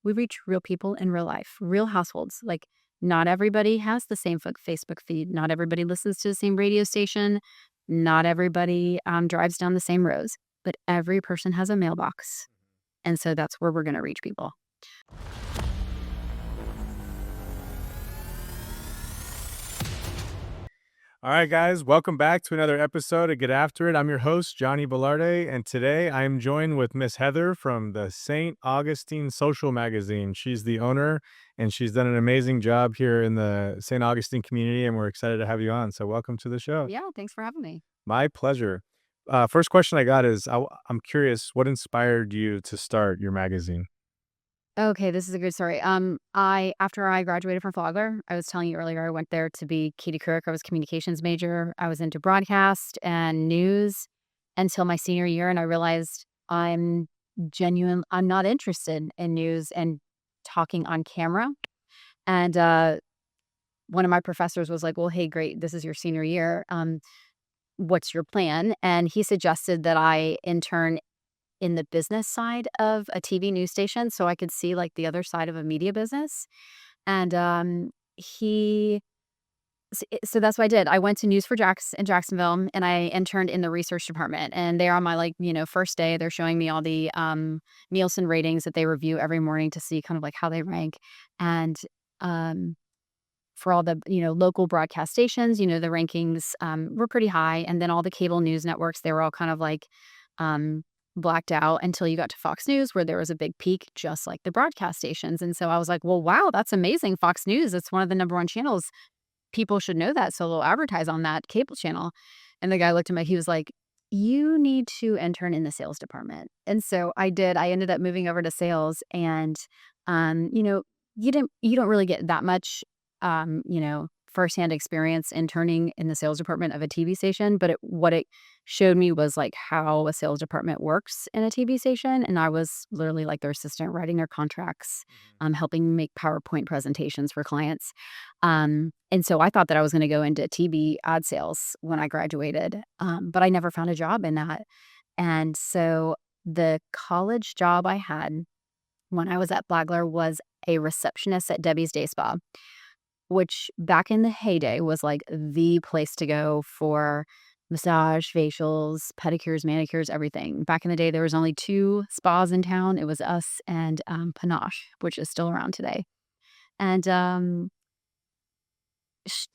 We reach real people in real life, real households. Like, not everybody has the same Facebook feed. Not everybody listens to the same radio station. Not everybody drives down the same roads, but every person has a mailbox. And so that's where we're going to reach people. All right, guys, welcome back to another episode of Get After It. I'm your host, Johnny Velarde, and today I am joined with Miss Heather from the St. Augustine Social Magazine. She's the owner, and she's done an amazing job here in the St. Augustine community, and we're excited to have you on. So welcome to the show. Yeah, thanks for having me. My pleasure. First question I got is, I'm curious, what inspired you to start your magazine? Okay, this is a good story. After I graduated from Flagler, I was telling you earlier, I went there to be Katie Couric. I was a communications major. I was into broadcast and news until my senior year, and I realized I'm not interested in news and talking on camera. And one of my professors was like, "Well, hey, great, this is your senior year. What's your plan?" And he suggested that I intern in the business side of a TV news station so I could see like the other side of a media business. And he so that's what I did. I went to News for Jax in Jacksonville and I interned in the research department. And there on my first day, they're showing me all the Nielsen ratings that they review every morning to see kind of like how they rank. And um for all the local broadcast stations, the rankings were pretty high. And then all the cable news networks, they were all kind of like um blacked out until you got to Fox News, where there was a big peak, just like the broadcast stations. And so I was like, well, wow, that's amazing. Fox News, it's one of the number one channels. People should know that, so they'll advertise on that cable channel. And the guy looked at me, he was like, you need to intern in the sales department. And so I did. I ended up moving over to sales. And you don't really get that much firsthand experience interning in the sales department of a TV station, but what it showed me was like how a sales department works in a TV station. And I was literally like their assistant, writing their contracts, helping make PowerPoint presentations for clients. And so I thought that I was going to go into TV ad sales when I graduated, but I never found a job in that. And so the college job I had when I was at Flagler was a receptionist at Debbie's Day Spa, which back in the heyday was like the place to go for massage, facials, pedicures, manicures, everything. Back in the day, there was only 2 spas in town. It was us and Panache, which is still around today. And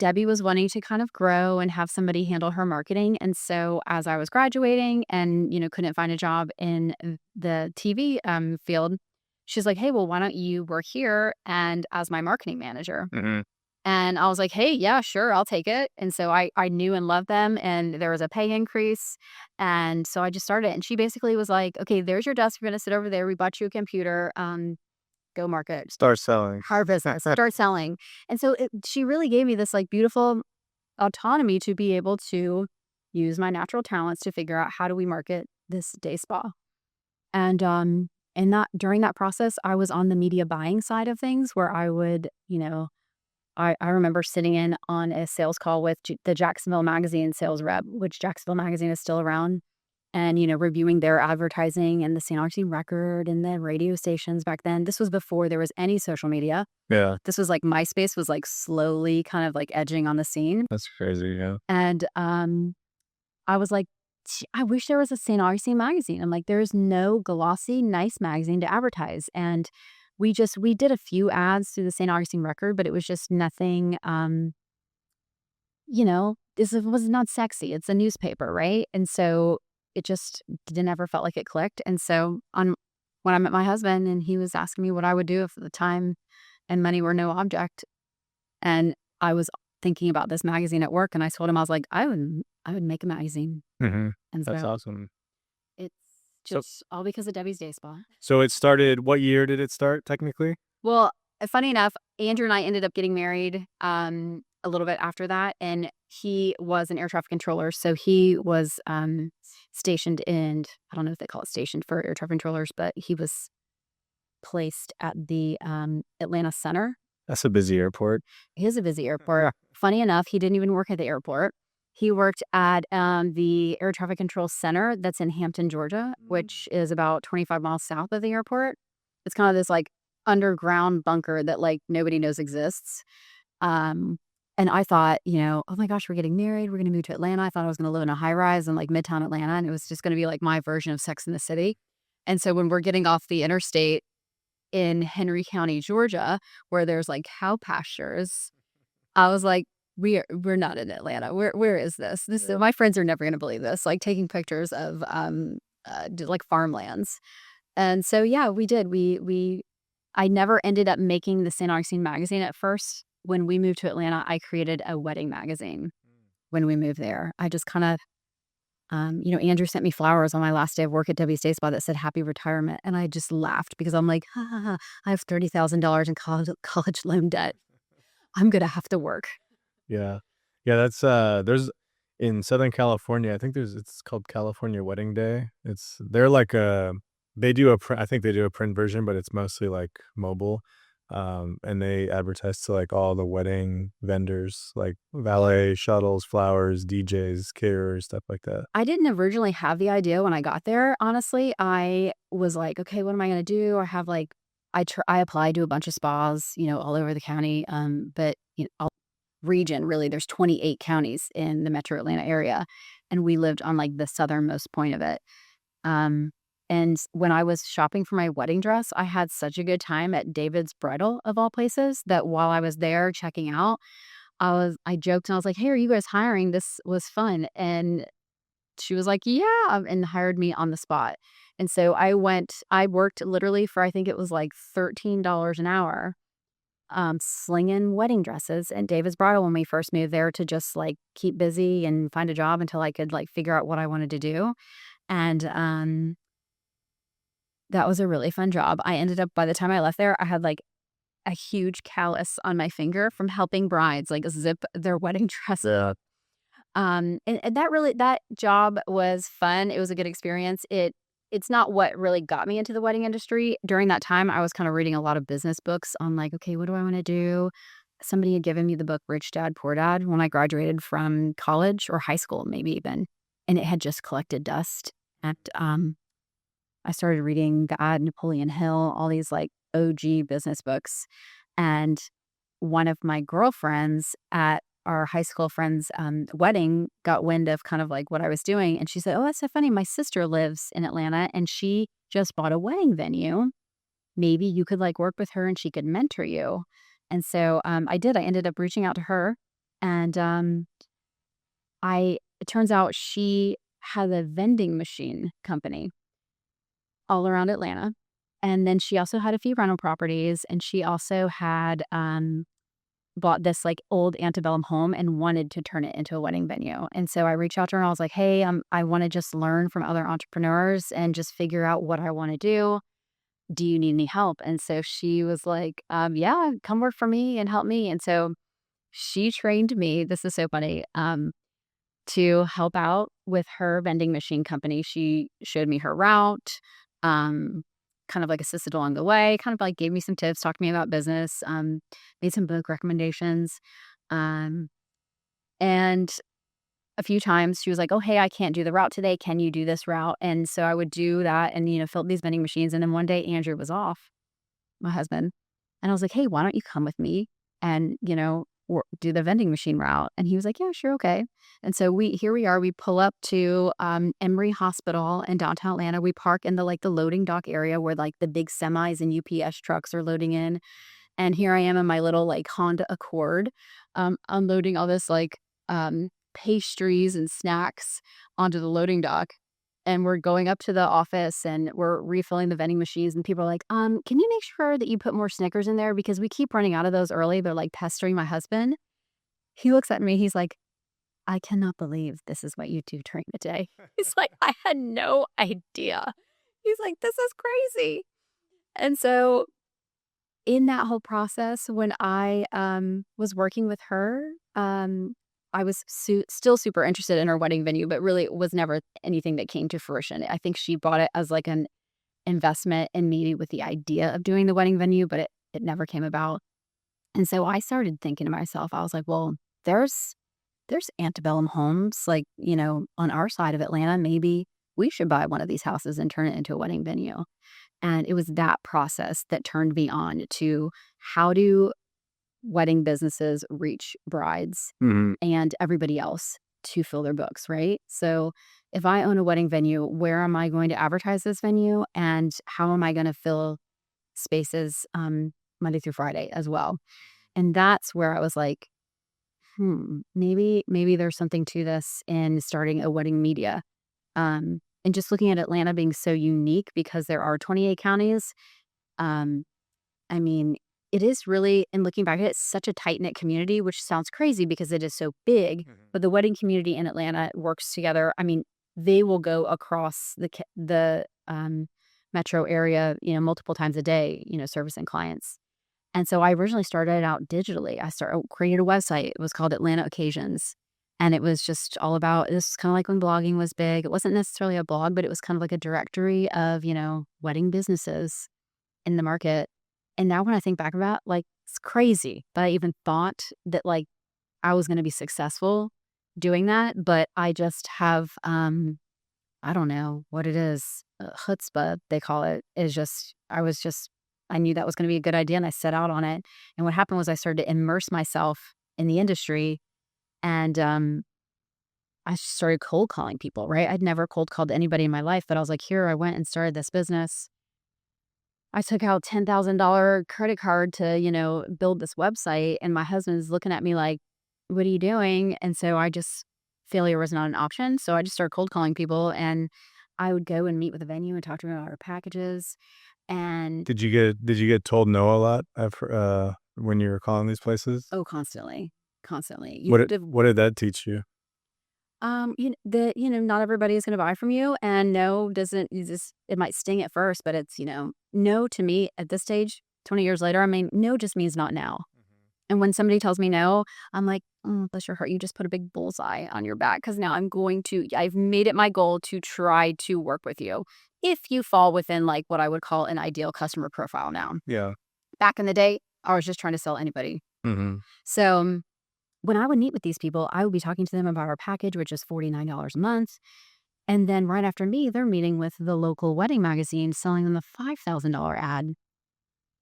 Debbie was wanting to kind of grow and have somebody handle her marketing. And so as I was graduating and, couldn't find a job in the TV field, she's like, hey, well, why don't you work here and as my marketing manager? Hmm. And I was like, hey, yeah, sure, I'll take it. And so I knew and loved them, and there was a pay increase. And so I just started. And she basically was like, okay, there's your desk. You're going to sit over there. We bought you a computer. Go market Start selling. our business, start selling. And so she really gave me this like beautiful autonomy to be able to use my natural talents to figure out how do we market this day spa. And during that process, I was on the media buying side of things where I would, I remember sitting in on a sales call with the Jacksonville Magazine sales rep, which Jacksonville Magazine is still around, and, reviewing their advertising and the St. Augustine Record and the radio stations back then. This was before there was any social media. Yeah, This was like MySpace was like slowly kind of like edging on the scene. that's crazy. Yeah. And I was like, I wish there was a St. Augustine magazine. I'm like, there's no glossy, nice magazine to advertise. And we did a few ads through the St. Augustine Record, but it was just nothing, this was not sexy. It's a newspaper, right? And so it just didn't ever felt like it clicked. And so when I met my husband and he was asking me what I would do if the time and money were no object, and I was thinking about this magazine at work, and I told him, I was like, I would make a magazine. Hmm. And That's so awesome. it's So, just all because of Debbie's Day Spa. so it started. What year did it start technically? Well, funny enough, Andrew and I ended up getting married a little bit after that, and he was an air traffic controller, so he was stationed in, I don't know if they call it stationed for air traffic controllers, but he was placed at the Atlanta Center. That's a busy airport. It is a busy airport. Funny enough, he didn't even work at the airport. He worked at the Air Traffic Control Center that's in Hampton, Georgia, which is about 25 miles south of the airport. It's kind of this like underground bunker that, like, nobody knows exists. Um, and I thought, "Oh my gosh, we're getting married, we're gonna move to Atlanta." I thought I was gonna live in a high rise in, like, Midtown Atlanta, and it was just gonna be, like, my version of Sex and the City. And so when we're getting off the interstate in Henry County, Georgia, where there's, like, cow pastures, I was like, we're not in Atlanta. Where is this? Yeah. My friends are never gonna believe this," like, taking pictures of, like, farmlands. And so, yeah, we did. We I never ended up making the St. Augustine magazine at first. When we moved to Atlanta, I created a wedding magazine when we moved there. I just kinda, Andrew sent me flowers on my last day of work at WSA Spa that said "Happy Retirement," and I just laughed because I'm like, "Ha, ha, ha, I have $30,000 in college loan debt. I'm gonna have to work." Yeah. Yeah, that's, there's in Southern California, I think it's called California Wedding Day. They're like they do a print I think they do a print version, but it's mostly, like, mobile, and they advertise to, like, all the wedding vendors, like valet, shuttles, flowers, DJs, caterers, stuff like that. I didn't originally have the idea when I got there, honestly. I was like, "Okay, what am I gonna do?" I have, like I applied to a bunch of spas, all over the county, but, all region, really, there's 28 counties in the Metro Atlanta area, and we lived on, like, the southernmost point of it. Um, and when I was shopping for my wedding dress, I had such a good time at David's Bridal, of all places, that while I was there checking out, I joked and I was like, "Hey, are you guys hiring? This was fun." And she was like, "Yeah," and hired me on the spot. And so I worked literally for, I think it was like $13 an hour, slinging wedding dresses at David's Bridal when we first moved there to just, like, keep busy and find a job until I could, like, figure out what I wanted to do. And, that was a really fun job. I ended up by the time I left there, I had, like, a huge callus on my finger from helping brides, like, zip their wedding dress up. And that job was fun. It was a good experience. It's not what really got me into the wedding industry. During that time, I was kinda reading a lot of business books on, like, "Okay, what do I wanna do?" Somebody had given me the book Rich Dad, Poor Dad when I graduated from college or high school, maybe even, and it had just collected dust. And, I started reading that, Napoleon Hill, all these, like, OG business books. And one of my girlfriends at our high school friend's, wedding got wind of kind of like what I was doing, and she said, "Oh, that's so funny. My sister lives in Atlanta, and she just bought a wedding venue. Maybe you could, like, work with her and she could mentor you." And so, I did. I ended up reaching out to her, and, it turns out she has a vending machine company all around Atlanta, and then she also had a few rental properties, and she also had, bought this, like, old antebellum home and wanted to turn it into a wedding venue. And so I reached out to her and I was like, "Hey, I wanna just learn from other entrepreneurs and just figure out what I wanna do. Do you need any help?" And so she was like, "Yeah, come work for me and help me." And so she trained me, this is so funny, to help out with her vending machine company. She showed me her route, um, kind of like assisted along the way, kind of like gave me some tips, talked to me about business, made some book recommendations. Um, and a few times she was like, "Oh, hey, I can't do the route today. Can you do this route?" And so I would do that and, fill up these vending machines. And then one day Andrew was off, my husband. And I was like, "Hey, why don't you come with me and, do the vending machine route?" And he was like, "Yeah, sure, okay." And so here we are. We pull up to Emory Hospital in downtown Atlanta. We park in the loading dock area where like the big semis and UPS trucks are loading in. And here I am in my little like Honda Accord, unloading all this like pastries and snacks onto the loading dock. And we're going up to the office and we're refilling the vending machines. And people are like, can you make sure that you put more Snickers in there? Because we keep running out of those early. They're like pestering my husband. He looks at me. He's like, "I cannot believe this is what you do during the day." He's like, "I had no idea." He's like, "This is crazy." And so in that whole process, when I, was working with her, I was still super interested in her wedding venue, but really it was never anything that came to fruition. I think she bought it as, like, an investment in me with the idea of doing the wedding venue, but it never came about. And so I started thinking to myself, I was like, "Well, there's antebellum homes, like, on our side of Atlanta. Maybe we should buy one of these houses and turn it into a wedding venue." And it was that process that turned me on to how do wedding businesses reach brides Mhm. and everybody else to fill their books, right? So if I own a wedding venue, where am I going to advertise this venue and how am I going to fill spaces Monday through Friday as well? And that's where I was like, maybe there's something to this in starting a wedding media. And just looking at Atlanta being so unique because there are 28 counties. Um, I mean, it is really, in looking back at it, such a tight knit community, which sounds crazy because it is so big. Mhm. But the wedding community in Atlanta works together. I mean, they will go across the metro area, multiple times a day, servicing clients. And so I originally started out digitally. Created a website. It was called Atlanta Occasions. And it was just all about this, kind of like when blogging was big. It wasn't necessarily a blog, but it was kind of like a directory of, wedding businesses in the market. And now when I think back about, like, it's crazy that I even thought that, like, I was gonna be successful doing that, but I just have, I don't know what it is, chutzpah, they call it, is just I knew that was gonna be a good idea, and I set out on it, and what happened was I started to immerse myself in the industry, and, I started cold calling people, right? I'd never cold called anybody in my life, but I was like, "Here, I went and started this business." I took out $10,000 credit card to, build this website, and my husband's looking at me like, "What are you doing?" And so failure was not an option. So I just started cold calling people, and I would go and meet with the venue and talk to them about our packages. And Did you get told no a lot when you were calling these places? oh, constantly, constantly. You What have did to, what did that teach you? not everybody is going to buy from you, and no doesn't. It might sting at first, but it's, no to me at this stage, 20 years later. I mean, no just means not now. And when somebody tells me no, I'm like, "Oh, bless your heart, you just put a big bullseye on your back because now I've made it my goal to try to work with you. If you fall within like what I would call an ideal customer profile now. Yeah. Back in the day, I was just trying to sell anybody. Mhm. So when I would meet with these people, I would be talking to them about our package, which is $49 a month. And then right after me, they're meeting with the local wedding magazine selling them the $5,000 ad.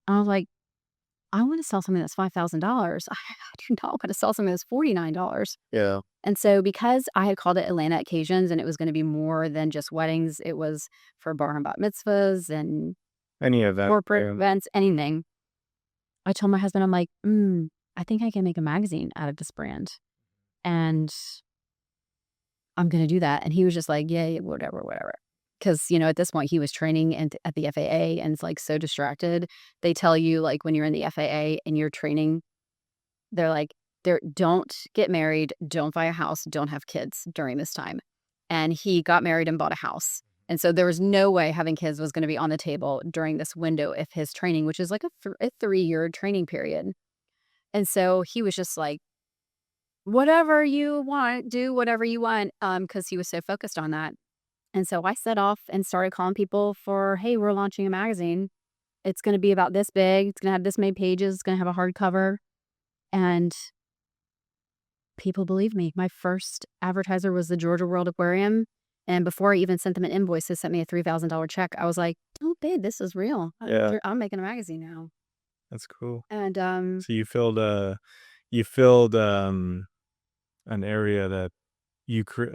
I was like, I want to sell something that's $5,000. I do not want to sell something that's $49. Yeah. And so because I had called it Atlanta Occasions and it was going to be more than just weddings, it was for bar and bat mitzvahs and Any of that. corporate Yeah. events, anything. I told my husband, I'm like, I think I can make a magazine out of this brand. And I'm going to do that. And he was just like, yeah, yeah, whatever, whatever. Because, at this point, he was training at the FAA and it's like so distracted. They tell you, like, when you're in the FAA and you're training, they're like, don't get married, don't buy a house, don't have kids during this time. And he got married and bought a house. And so there was no way having kids was going to be on the table during this window of his training, which is like a 3-year training period. And so he was just like, whatever you want, do whatever you want, because he was so focused on that. And so I set off and started calling people for, hey, we're launching a magazine. It's going to be about this big. It's going to have this many pages. It's going to have a hardcover. And people believed me. My first advertiser was the Georgia World Aquarium. And before I even sent them an invoice, they sent me a $3,000 check. I was like, oh, babe, this is real. Yeah. I'm making a magazine now. That's cool. And So you filled an area that you cre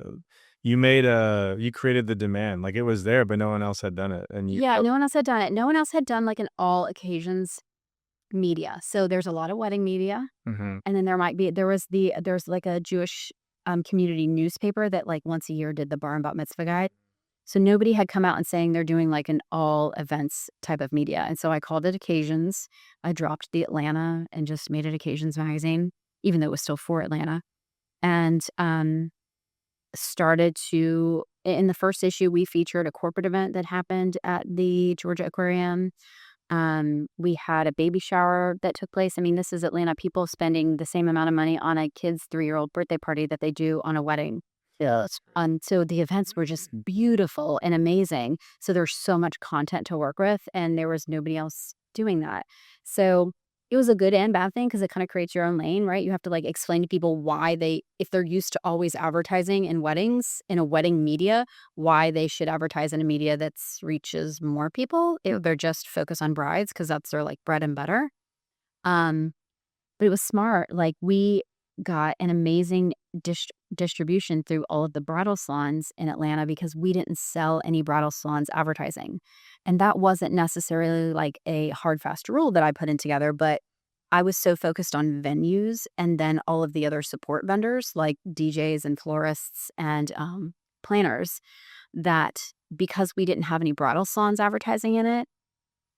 you created the demand, like, it was there, but no one else had done it, and you yeah, kept. no one else had done it. No one else had done like an all occasions media. So there's a lot of wedding media. Mhm. And then there's like a Jewish community newspaper that like once a year did the bar and bat mitzvah guide. So nobody had come out and saying they're doing like an all events type of media. And so I called it Occasions. I dropped the Atlanta and just made it Occasions magazine, even though it was still for Atlanta. And started to in the first issue we featured a corporate event that happened at the Georgia Aquarium. We had a baby shower that took place. I mean, this is Atlanta, people spending the same amount of money on a kid's 3-year-old birthday party that they do on a wedding. Yeah, that's So the events were just beautiful and amazing. So there's so much content to work with, and there was nobody else doing that. So it was a good and bad thing because it kinda creates your own lane, right? You have to, like, explain to people why they if they're used to always advertising in weddings, in a wedding media, why they should advertise in a media that's reaches more people if they're just focused on brides because that's their, like, bread and butter. Um but it was smart, like, we got an amazing distribution through all of the bridal salons in Atlanta because we didn't sell any bridal salons advertising, and that wasn't necessarily, like, a hard, fast rule that I put in together, but I was so focused on venues and then all of the other support vendors, like DJs and florists and, planners, that because we didn't have any bridal salons advertising in it,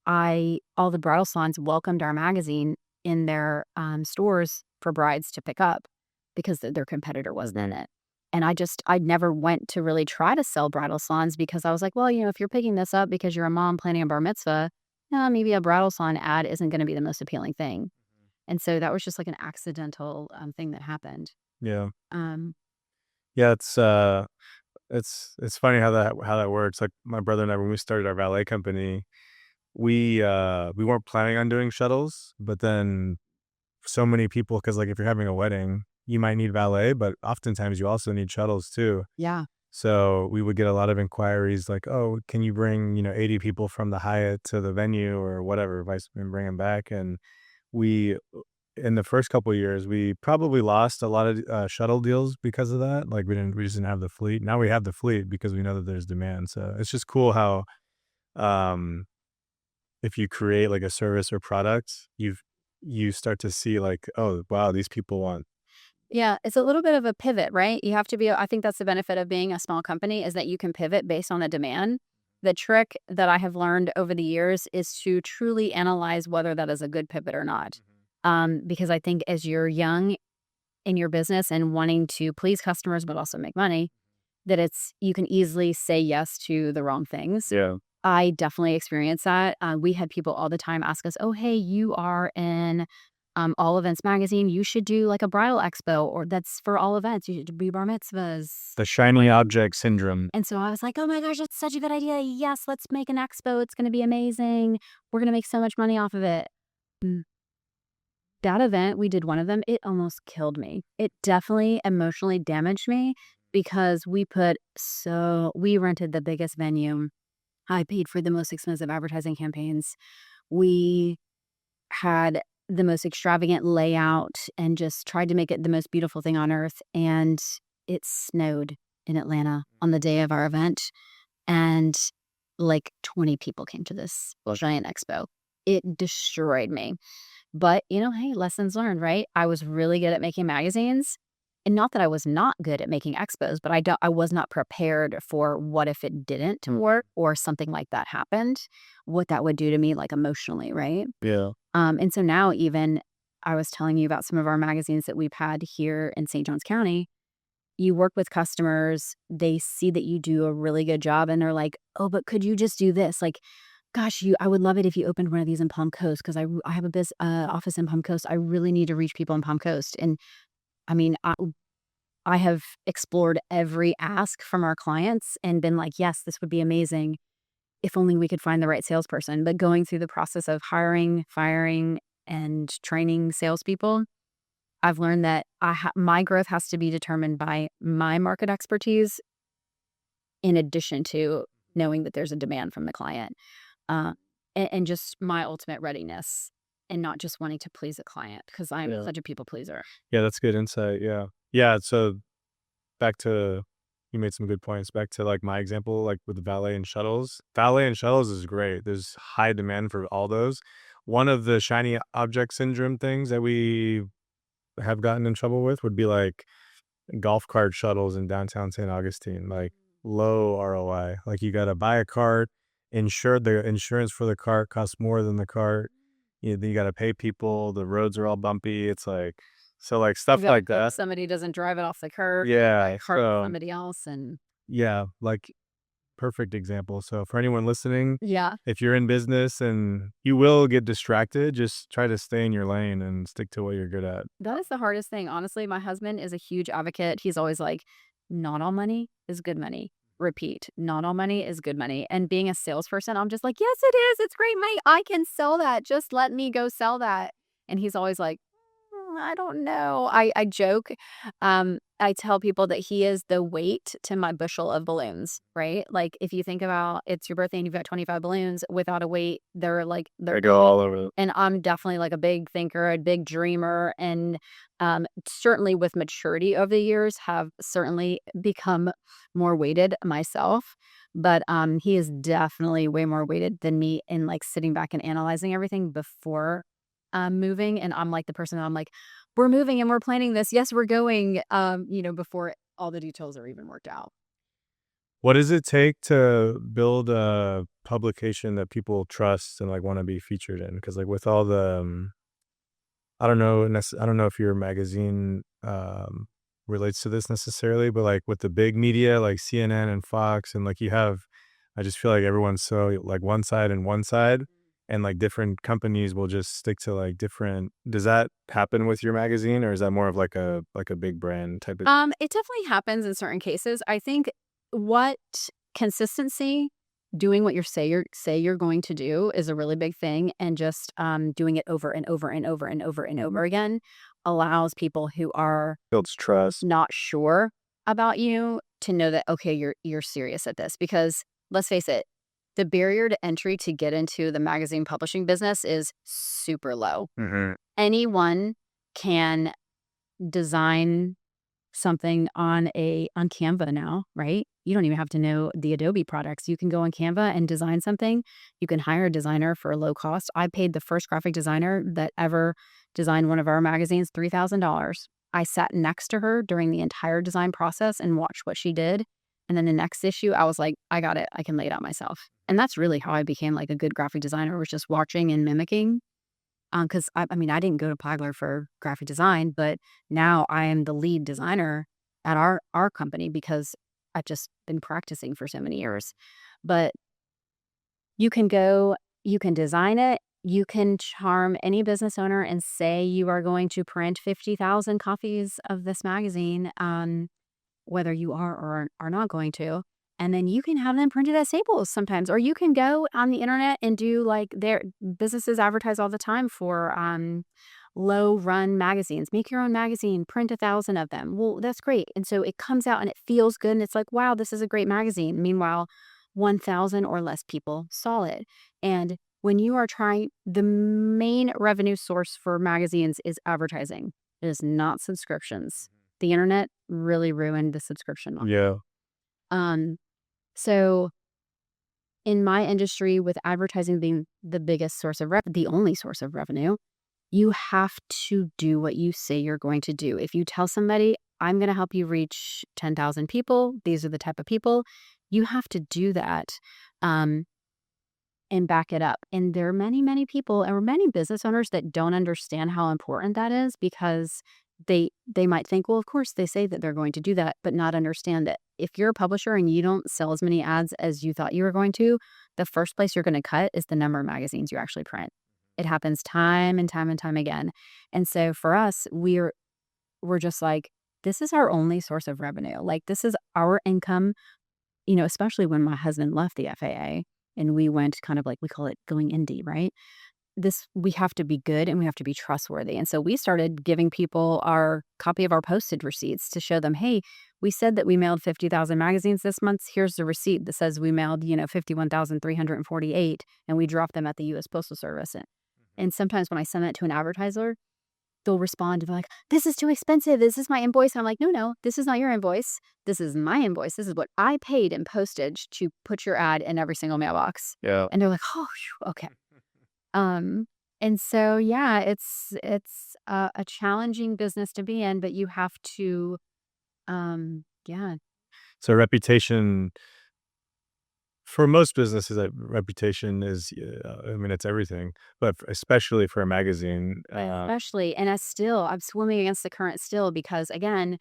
I all the bridal salons welcomed our magazine in their, stores for brides to pick up because their competitor wasn't in it. And I never went to really try to sell bridal salons because I was like, "Well, if you're picking this up because you're a mom planning a bar mitzvah, maybe a bridal salon ad isn't gonna be the most appealing thing." And so that was just like an accidental, thing that happened. Yeah. Um Yeah, it's funny how that works. Like, my brother and I, when we started our valet company, we weren't planning on doing shuttles, but then so many people, because like, if you're having a wedding, you might need valet, but oftentimes you also need shuttles too. Yeah. So we would get a lot of inquiries like, "Oh, can you bring, 80 people from the Hyatt to the venue or whatever, vice and bring them back?" And we in the first couple of years, we probably lost a lot of, shuttle deals because of that. Like, we just didn't have the fleet. Now we have the fleet because we know that there's demand. So it's just cool how, um, if you create like a service or product, you start to see like, "Oh, wow, these people want." Yeah, it's a little bit of a pivot, right? You have to be I think that's the benefit of being a small company is that you can pivot based on the demand. The trick that I have learned over the years is to truly analyze whether that is a good pivot or not. Because I think as you're young in your business and wanting to please customers but also make money, that you can easily say yes to the wrong things. Yeah. I definitely experience that. We had people all the time ask us, "Oh, hey, you are in All Events magazine. You should do like a bridal expo, or that's for all events. You should be bar mitzvahs." The shiny object syndrome. And so I was like, "Oh my gosh, that's such a good idea. Yes, let's make an expo. It's going to be amazing. We're going to make so much money off of it." Mm. That event, we did one of them. It almost killed me. It definitely emotionally damaged me because we rented the biggest venue. I paid for the most expensive advertising campaigns. We had the most extravagant layout and just tried to make it the most beautiful thing on earth, and it snowed in Atlanta on the day of our event, and, like, 20 people came to this giant expo. It destroyed me. But, hey, lessons learned, right? I was really good at making magazines, and not that I was not good at making expos, but I was not prepared for what if it didn't work or something like that happened, what that would do to me, like, emotionally, right? Yeah. And so now even I was telling you about some of our magazines that we've had here in St. Johns County. You work with customers, they see that you do a really good job, and they're like, "Oh, but could you just do this?" Like, "Gosh, I would love it if you opened one of these in Palm Coast because I have a office in Palm Coast. I really need to reach people in Palm Coast." And I mean, I have explored every ask from our clients and been like, "Yes, this would be amazing if only we could find the right salesperson." But going through the process of hiring, firing, and training salespeople, I've learned that my growth has to be determined by my market expertise in addition to knowing that there's a demand from the client, uh, and just my ultimate readiness and not just wanting to please a client because I'm Yeah. such a people pleaser. Yeah, that's good insight, yeah. Yeah, so back to you made some good points. Back to, like, my example, like, with the valet and shuttles. Valet and shuttles is great. There's high demand for all those. One of the shiny object syndrome things that we have gotten in trouble with would be, like, golf cart shuttles in downtown St. Augustine, like, low ROI. Like, you gotta buy a cart, the insurance for the cart costs more than the cart. Then you gotta pay people, the roads are all bumpy, it's like so, like, You stuff gotta like hope that. somebody doesn't drive it off the curb, buy Yeah, a cart with so somebody else, and yeah, like, perfect example. So for anyone listening, yeah. if you're in business and you will get distracted, just try to stay in your lane and stick to what you're good at. That is the hardest thing, honestly. My husband is a huge advocate. He's always like, "Not all money is good money." Repeat, "Not all money is good money." And being a salesperson, I'm just like, "Yes, it is. It's great money. I can sell that. Just let me go sell that." And he's always like, I don't know. I joke. I tell people that he is the weight to my bushel of balloons, right? Like if you think about it's your birthday and you've got 25 balloons without a weight, they're They go all over. and I'm definitely like a big thinker, a big dreamer, and certainly with maturity over the years have certainly become more weighted myself. But he is definitely way more weighted than me in like sitting back and analyzing everything before moving. And I'm like the person that I'm like, we're moving and we're planning this. Yes, we're going. Before all the details are even worked out. What does it take to build a publication that people trust and, like, wanna be featured in? Because, like, with all the, I don't know if your magazine, relates to this necessarily, but, like, with the big media, like CNN and Fox, and, like, I just feel like everyone's so, like, one side, and, like, different companies will just stick to, like, different does that happen with your magazine, or is that more of like a big brand type of It definitely happens in certain cases. I think what consistency, doing what you say you're going to do is a really big thing, and just doing it over and over and over and over and over again allows people who are builds trust? not sure about you to know that okay, you're serious at this because let's face it, the barrier to entry to get into the magazine publishing business is super low. Mhm. Anyone can design something on Canva now, right? You don't even have to know the Adobe products. You can go on Canva and design something. You can hire a designer for a low cost. I paid the first graphic designer that ever designed one of our magazines $3,000. I sat next to her during the entire design process and watched what she did. And then the next issue, I was like, I got it. I can lay it out myself. And that's really how I became like a good graphic designer, was just watching and mimicking. Because I mean, I didn't go to Pagler for graphic design, but now I am the lead designer at our company because I've just been practicing for so many years. But you can design it, you can charm any business owner and say you are going to print 50,000 copies of this magazine, whether you are or are not going to. And then you can have them printed at Staples sometimes, or you can go on the internet and do like their businesses advertise all the time for low run magazines. Make your own magazine, print 1,000 of them. Well, that's great. And so it comes out and it feels good. And it's like, wow, this is a great magazine. Meanwhile, 1,000 or less people saw it. And when you are trying, the main revenue source for magazines is advertising. It is not subscriptions. The internet really ruined the subscription model. Yeah. Um, so in my industry, with advertising being the biggest source of the only source of revenue, you have to do what you say you're going to do. If you tell somebody, I'm going to help you reach 10,000 people, these are the type of people, you have to do that. Um, and back it up. And there are many, many people or many business owners that don't understand how important that is because they might think, well, of course they say that they're going to do that, but not understand that if you're a publisher and you don't sell as many ads as you thought you were going to, the first place you're going to cut is the number of magazines you actually print. It happens time and time and time again. And so for us, we're just like, this is our only source of revenue. Like this is our income, especially when my husband left the FAA and we went kind of like, we call it going indie, right? We have to be good and we have to be trustworthy. And so we started giving people our copy of our postage receipts to show them, hey, we said that we mailed 50,000 magazines this month. Here's the receipt that says we mailed, 51,348 and we dropped them at the US Postal Service. And sometimes when I send that to an advertiser, they'll respond to be like, this is too expensive. This is my invoice. And I'm like, no, this is not your invoice. This is my invoice. This is what I paid in postage to put your ad in every single mailbox. Yeah. And they're like, oh, phew, okay. Um, and so, yeah, it's a challenging business to be in, but you have to, yeah. So reputation for most businesses, reputation is, I mean, it's everything, but especially for a magazine, Especially, and I'm swimming against the current still because again,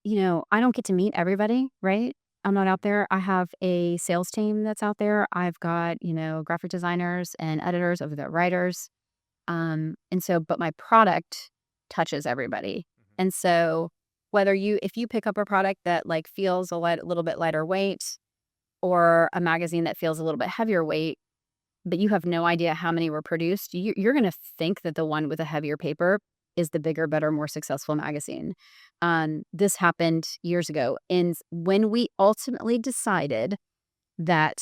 I don't get to meet everybody, right? I'm not out there. I have a sales team that's out there. I've got, graphic designers and editors of the writers. And so, but my product touches everybody. And so if you pick up a product that like feels little bit lighter weight or a magazine that feels a little bit heavier weight, but you have no idea how many were produced, you're going to think that the one with a heavier paper is the bigger, better, more successful magazine. This happened years ago. And when we ultimately decided that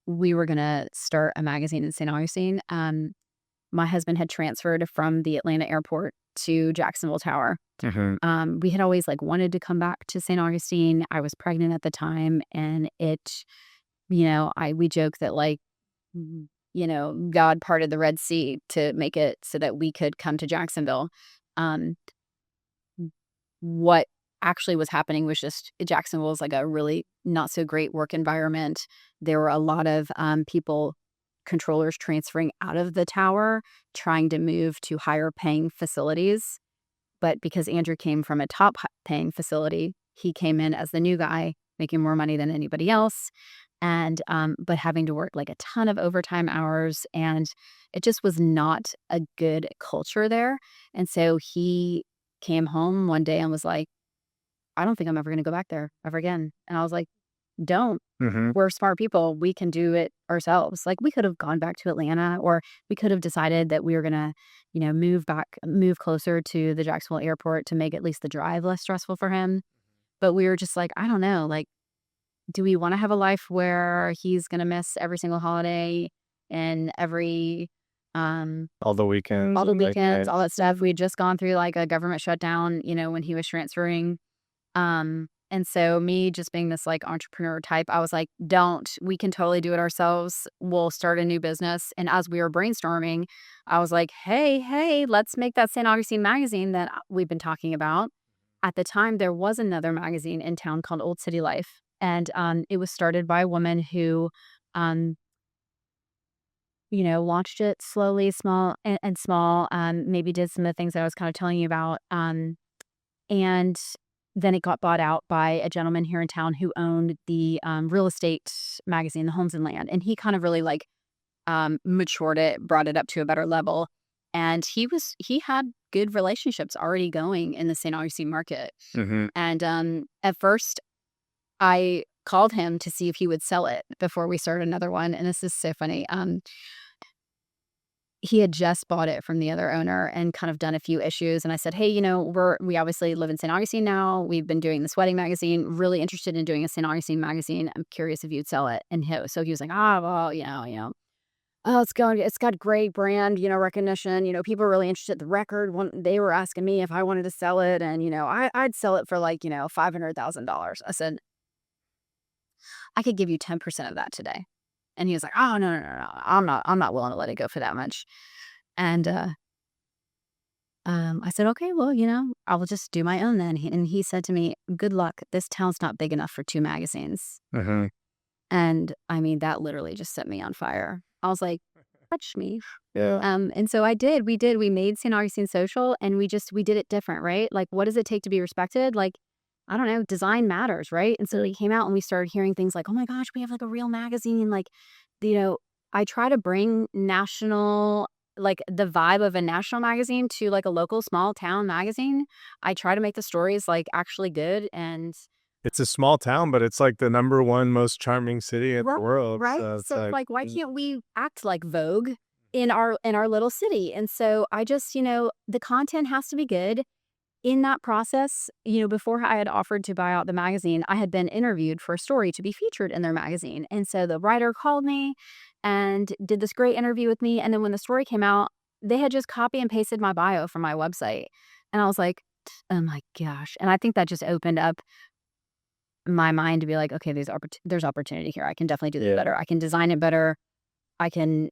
we were going to start a magazine in St. Augustine, my husband had transferred from the Atlanta airport to Jacksonville Tower. Mhm. We had always like wanted to come back to St. Augustine. I was pregnant at the time, and we joke that like, God parted the Red Sea to make it so that we could come to Jacksonville. Um, what actually was happening was just Jacksonville was like a really not so great work environment. There were a lot of people, controllers transferring out of the tower, trying to move to higher paying facilities. But because Andrew came from a top paying facility, he came in as the new guy, making more money than anybody else. And, but having to work like a ton of overtime hours. And it just was not a good culture there. And so he came home one day and was like, I don't think I'm ever going to go back there ever again. And I was like, don't. Mhm. We're smart people. We can do it ourselves. Like we could have gone back to Atlanta, or we could have decided that we were going to, move closer to the Jacksonville airport to make at least the drive less stressful for him. But we were just like, I don't know, like, do we want to have a life where he's going to miss every single holiday and All the weekends, all the like, weekends, all that stuff? We had just gone through like a government shutdown, when he was transferring. And so me just being this like entrepreneur type, I was like, don't, we can totally do it ourselves. We'll start a new business. And as we were brainstorming, I was like, hey, let's make that St. Augustine magazine that we've been talking about. At the time, there was another magazine in town called Old City Life. And it was started by a woman who, um, launched it slowly, small and small, maybe did some of the things that I was kind of telling you about. And then it got bought out by a gentleman here in town who owned the real estate magazine, the Homes and Land. And he kind of really like matured it, brought it up to a better level. And he had good relationships already going in the St. Augustine market. Mhm. And at first, I called him to see if he would sell it before we started another one. And this is so funny. He had just bought it from the other owner and kind of done a few issues. And I said, hey, we obviously live in St. Augustine now. We've been doing this wedding magazine, really interested in doing a St. Augustine magazine. I'm curious if you'd sell it. And so he was like, well, oh, it's got great brand, recognition. People are really interested. The record, they were asking me if I wanted to sell it. And, I'd sell it for like, $500,000. I said, I could give you 10% of that today. And he was like, oh, no. I'm not willing to let it go for that much. And I said, okay, well, I will just do my own then. And he said to me, good luck. This town's not big enough for 2 magazines. Mhm. And I mean, that literally just set me on fire. I was like, touch me. Yeah. And so we made St. Augustine Social, and we did it different, right? Like, what does it take to be respected? Like, I don't know, design matters, right? And so we came out and we started hearing things like, oh my gosh, we have like a real magazine. Like, I try to bring like the vibe of a national magazine to like a local small town magazine. I try to make the stories like actually good and It's a small town, but it's like the number 1 most charming city in the right, world, right. so it's So like like, why can't we act like Vogue in our little city? And so I just, the content has to be good. In that process, before I had offered to buy out the magazine, I had been interviewed for a story to be featured in their magazine. And so the writer called me and did this great interview with me. And then when the story came out, they had just copy and pasted my bio from my website. And I was like, oh my gosh. And I think that just opened up my mind to be like, okay, there's opportunity here. I can definitely do this Yeah. better. I can design it better. I can,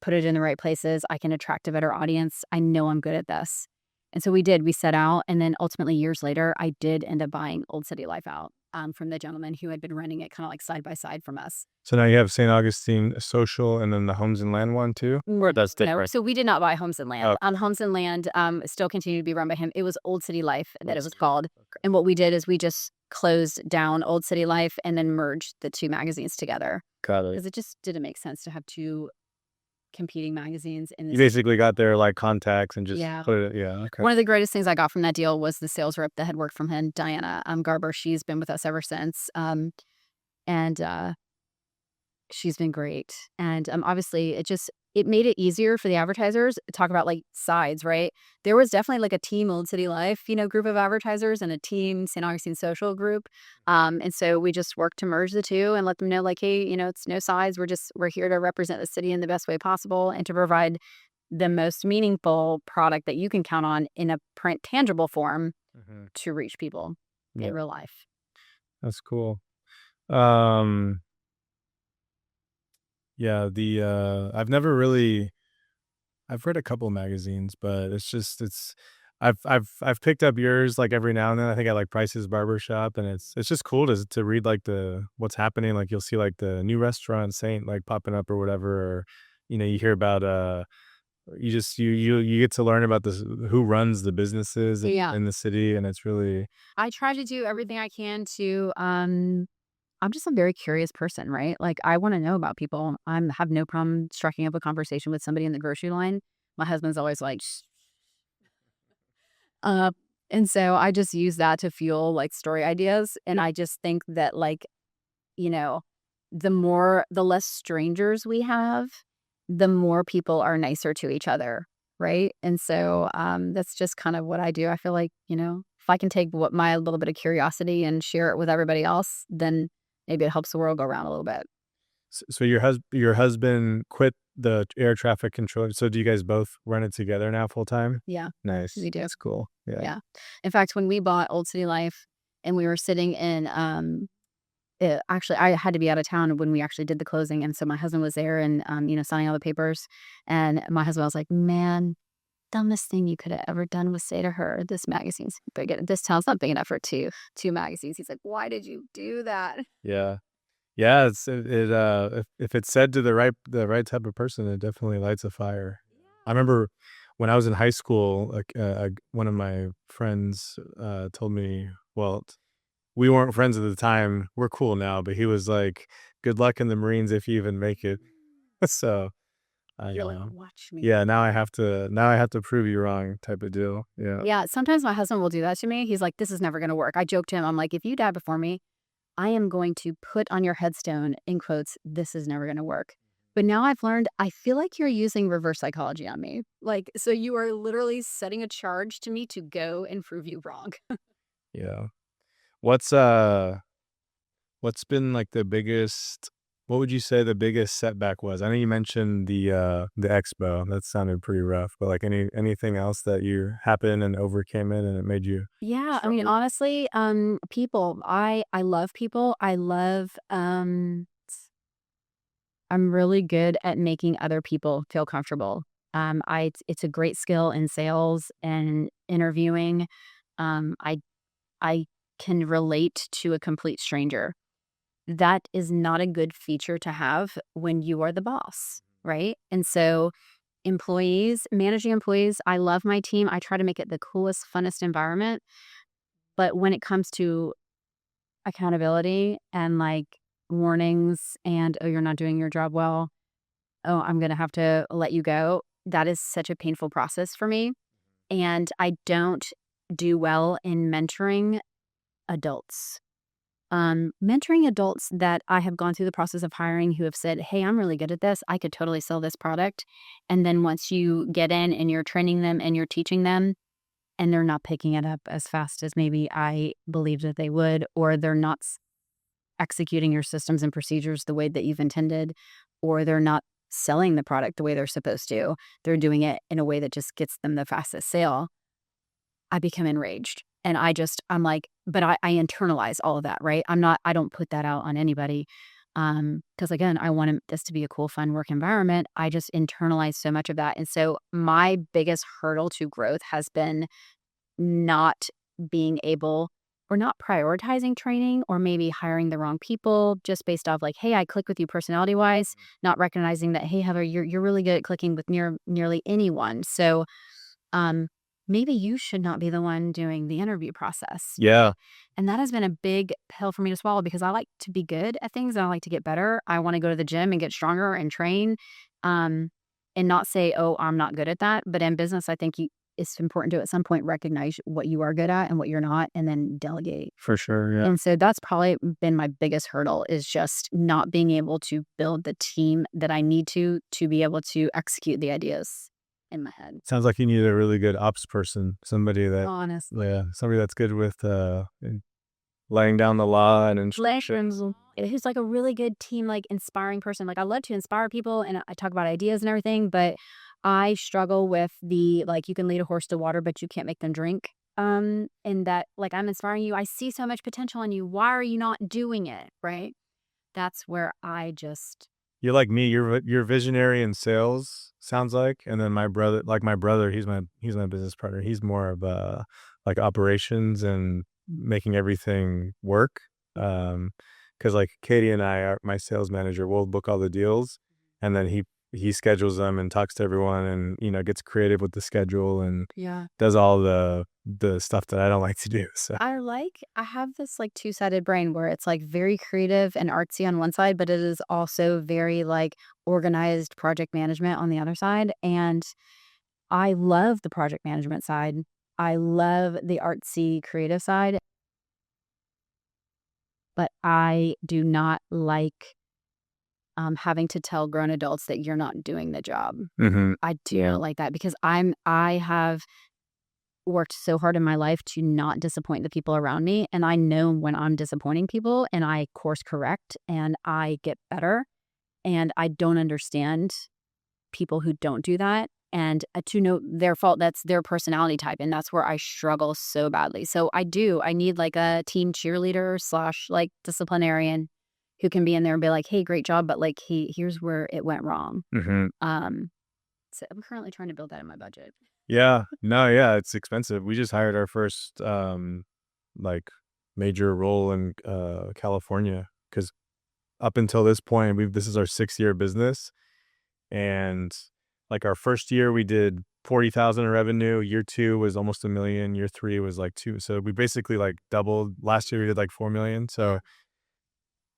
put it in the right places. I can attract a better audience. I know I'm good at this. And so we did. We set out. And then ultimately, years later, I did end up buying Old City Life out from the gentleman who had been running it kind of like side by side from us. So now you have St. Augustine Social and then the Homes and Land one too? Or that's No, different? so we did not buy Homes and Land. Oh, Homes and Land still continued to be run by him. It was Old City Life that it Old was City. called. Okay. And what we did is we just closed down Old City Life and then merged the 2 magazines together Got it. because it just didn't make sense to have 2 competing magazines in You this. basically got their, like, contacts and just Yeah. put it yeah, okay. One of the greatest things I got from that deal was the sales rep that had worked from him, Diana Garber. She's been with us ever since. And She's been great, and, obviously, it made it easier for the advertisers to talk about, like, sides, right? There was definitely, like, a team Old City Life, group of advertisers and a team St. Augustine Social group, and so we just worked to merge the 2 and let them know, like, "Hey, it's no sides, we're here to represent the city in the best way possible and to provide the most meaningful product that you can count on in a print tangible form Mhm. to reach people in Yeah, real life." that's cool. Um, yeah, I've never really I've read a couple magazines, but I've picked up yours, like, every now and then. I think I like Price's Barbershop, and it's just cool to read, like, the what's happening, like, you'll see, like, the new restaurant Saint, like, popping up or whatever, or, you hear about, you just you get to learn about this who runs the businesses Yeah. in the city, and it's really I try to do everything I can to, I'm just a very curious person, right? Like, I wanna know about people. Have no problem striking up a conversation with somebody in the grocery line. My husband's always like, "Shh." Uh, and so I just use that to fuel, like, story ideas, and I just think that, like, you know, the less strangers we have, the more people are nicer to each other, right? And so, that's just kind of what I do. I feel like, if I can take what my little bit of curiosity and share it with everybody else, then maybe it helps the world go around a little bit. so your husband quit the air traffic control, so do you guys both run it together now full time? Yeah, Nice, we do. that's cool, yeah. Yeah. In fact, when we bought Old City Life and we were sitting in, actually, I had to be out of town when we actually did the closing, and so my husband was there and, signing all the papers, and my husband was like, "Man, dumbest thing you could have ever done was say to her, 'This magazine's big en this town's not big enough for 2 magazines.'" He's like, "Why did you do that?" Yeah. Yeah, if it's said to the right type of person, it definitely lights a fire. I Yeah. remember when I was in high school, like, one of my friends, told me, well, we weren't friends at the time, we're cool now, but he was like, "Good luck in the Marines if you even make it." So, I, You're like, "Watch me." yeah, now I have to prove you wrong type of deal, yeah. Yeah, sometimes my husband will do that to me. He's like, "This is never gonna work." I joked to him, I'm like, "If you die before me, I am going to put on your headstone, in quotes, 'This is never gonna work.'" But now I've learned, I feel like you're using reverse psychology on me. Like, so you are literally setting a charge to me to go and prove you wrong. Yeah. What's been, like, what would you say the biggest setback was? I know you mentioned the expo, that sounded pretty rough, but, like, anything else that you happened and overcame it and it made you Yeah, I mean, stronger? honestly, people. I love people. I'm really good at making other people feel comfortable. It's a great skill in sales and interviewing. I can relate to a complete stranger. That is not a good feature to have when you are the boss, right? And so managing employees, I love my team. I try to make it the coolest, funnest environment. But when it comes to accountability and, like, warnings and, "Oh, you're not doing your job well. Oh, I'm gonna have to let you go." That is such a painful process for me, and I don't do well in mentoring adults. Mentoring adults that I have gone through the process of hiring who have said, "Hey, I'm really good at this. I could totally sell this product." And then once you get in and you're training them and you're teaching them, and they're not picking it up as fast as maybe I believed that they would, or they're not executing your systems and procedures the way that you've intended, or they're not selling the product the way they're supposed to. They're doing it in a way that just gets them the fastest sale. I become enraged. And I'm like, but I internalize all of that, right? I don't put that out on anybody. Because again, I want this to be a cool, fun work environment. I just internalize so much of that. And so my biggest hurdle to growth has been not being able or not prioritizing training or maybe hiring the wrong people just based off like, hey, I click with you personality wise, not recognizing that, hey, Heather, you're really good at clicking with nearly anyone. So um maybe you should not be the one doing the interview process. Yeah. And that has been a big pill for me to swallow because I like to be good at things and I like to get better. I want to go to the gym and get stronger and train. Um and not say, oh, I'm not good at that. But in business, I think it's important to at some point recognize what you are good at and what you're not, and then delegate. For sure. Yeah. And so that's probably been my biggest hurdle is just not being able to build the team that I need to be able to execute the ideas in my head. Sounds like you need a really good ops person, somebody that, Honest. yeah, somebody that's good with laying down the law and instructions. Who's like a really good team, like inspiring person. Like I love to inspire people and I talk about ideas and everything, but I struggle with the like you can lead a horse to water, but you can't make them drink. And that like I'm inspiring you. I see so much potential in you. Why are you not doing it? Right. That's where I just You're like me. You're visionary in sales. Sounds like, and then my brother, he's my business partner. He's more of like operations and making everything work. Because like Katie and I, my sales manager, will book all the deals, and then he schedules them and talks to everyone, and gets creative with the schedule and yeah. does all the stuff that I don't like to do. So I have this like two-sided brain where it's like very creative and artsy on one side, but it is also very like organized project management on the other side. And I love the project management side. I love the artsy creative side, but I do not like having to tell grown adults that you're not doing the job. hmm I do not like that because I have worked so hard in my life to not disappoint the people around me. And I know when I'm disappointing people and I course correct and I get better. And I don't understand people who don't do that. And to know their fault, that's their personality type. And that's where I struggle so badly. So I need like a team cheerleader slash like disciplinarian who can be in there and be like, hey, great job. But like, here's where it went wrong. hmm Um, so I'm currently trying to build that in my budget. Yeah. No, yeah, it's expensive. We just hired our first like major role in California because up until this point, this is our 6th year business, and like our first year we did 40,000 in revenue. Year 2 was almost 1 million. Year 3 was like 2. So we basically like doubled. Last year we did like 4 million. So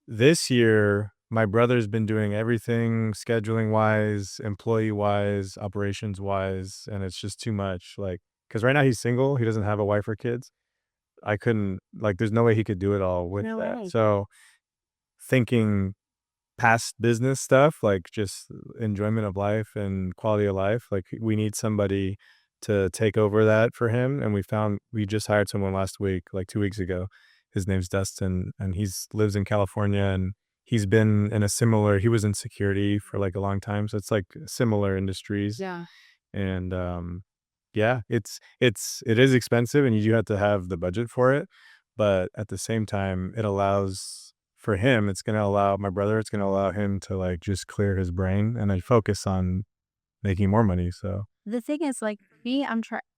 this year, my brother's been doing everything scheduling wise, employee wise, operations wise, and it's just too much. Like, because right now he's single, he doesn't have a wife or kids. I couldn't, like, there's no way he could do it all with No that. way. So, thinking past business stuff, like just enjoyment of life and quality of life, like, we need somebody to take over that for him. And we just hired someone last week, like 2 weeks ago. His name's Dustin, and he's lives in California, and he was in security for like a long time. So it's like similar industries. Yeah. And yeah, it is expensive, and you do have to have the budget for it. But at the same time, for him, it's going to allow my brother, it's going to allow him to like just clear his brain and then focus on making more money. So, The thing is, like, for me,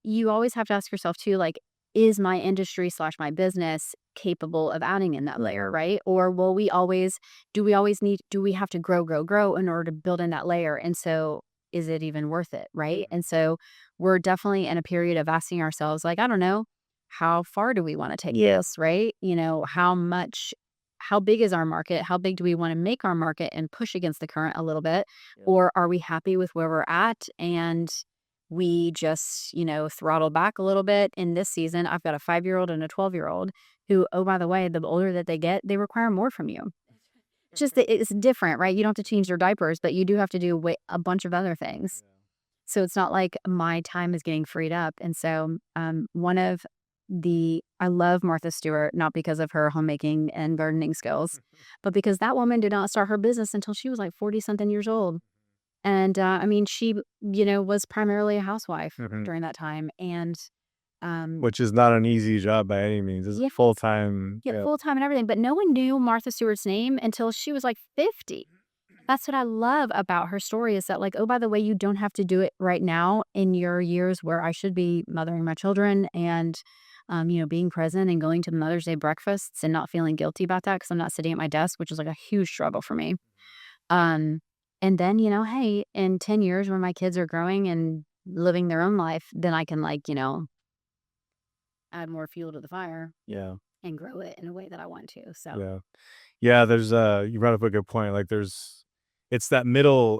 you always have to ask yourself too, like, is my industry slash my business capable of adding in that layer, right? Or do we have to grow in order to build in that layer? And so is it even worth it, right? And so we're definitely in a period of asking ourselves, like, I don't know, how far do we want to take this, right? How big is our market? How big do we want to make our market and push against the current a little bit? Or are we happy with where we're at and we just, throttle back a little bit in this season? I've got a 5-year-old and a 12-year-old who, oh, by the way, the older that they get, they require more from you. Just that it's different, right? You don't have to change their diapers, but you do have to do a bunch of other things. So it's not like my time is getting freed up. And so I love Martha Stewart, not because of her homemaking and gardening skills, but because that woman did not start her business until she was like 40 something years old. And I mean, she, was primarily a housewife Mhm. during that time. And Which is not an easy job by any means. It's yeah, full time. yeah, Yeah. full time and everything. But no one knew Martha Stewart's name until she was like 50. That's what I love about her story is that, like, oh, by the way, you don't have to do it right now in your years where I should be mothering my children and, being present and going to the Mother's Day breakfasts and not feeling guilty about that because I'm not sitting at my desk, which is like a huge struggle for me. Um, and then, hey, in 10 years when my kids are growing and living their own life, then I can, like, add more fuel to the fire Yeah. and grow it in a way that I want to. So, Yeah. Yeah. You brought up a good point. Like, it's that middle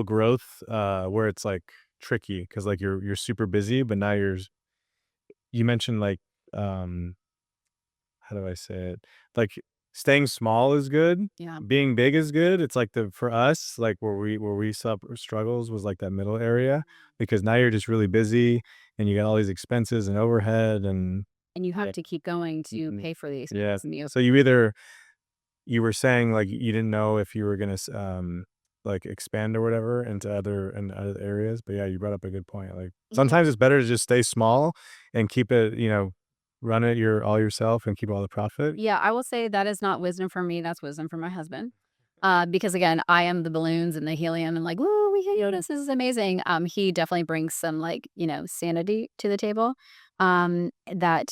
growth, where it's like, tricky because like you're super busy, but now you mentioned like um how do I say it? Like, staying small is good, Yeah. being big is good. It's like the for us, like, where we saw struggles was, like, that middle area, because now you're just really busy, and you got all these expenses and overhead and And you have to keep going to mhm. pay for the Yeah. expenses and the So you were saying, like, you didn't know if you were gonna like, expand or whatever into other areas, but, yeah, you brought up a good point, like, Yeah. sometimes it's better to just stay small and keep it, run it all yourself and keep all the profit. Yeah, I will say that is not wisdom from me, that's wisdom from my husband. Because again, I am the balloons and the helium and like, "Woo, we can do this. This is amazing." He definitely brings some like, sanity to the table. That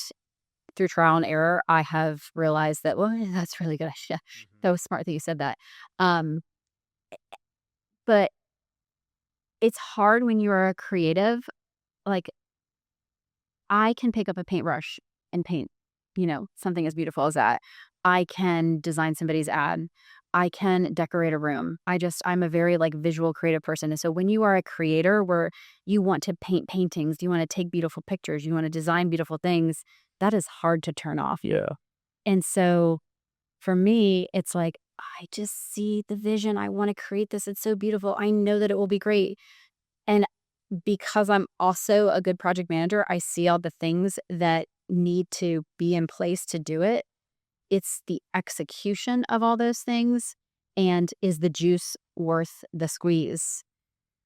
through trial and error, I have realized that, well, that's really good. Yeah, that was smart that you said that. Um, but it's hard when you're a creative. Like, I can pick up a paintbrush and paint, something as beautiful as that. I can design somebody's ad. I can decorate a room. I'm a very like visual creative person. And so when you are a creator where you want to paint paintings, you want to take beautiful pictures, you want to design beautiful things, that is hard to turn off. Yeah. And so for me, it's like, I just see the vision. I want to create this. It's so beautiful. I know that it will be great. And because I'm also a good project manager, I see all the things that need to be in place to do it. It's the execution of all those things, and is the juice worth the squeeze?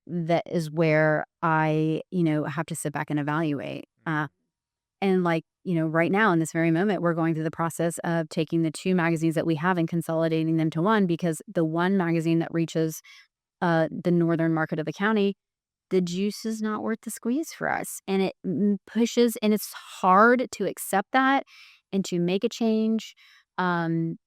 That is where I, have to sit back and evaluate. And like, right now in this very moment, we're going through the process of taking the 2 magazines that we have and consolidating them to 1 because the one magazine that reaches the northern market of the county, the juice is not worth the squeeze for us. And it pushes, and it's hard to accept that and to make a change. Um,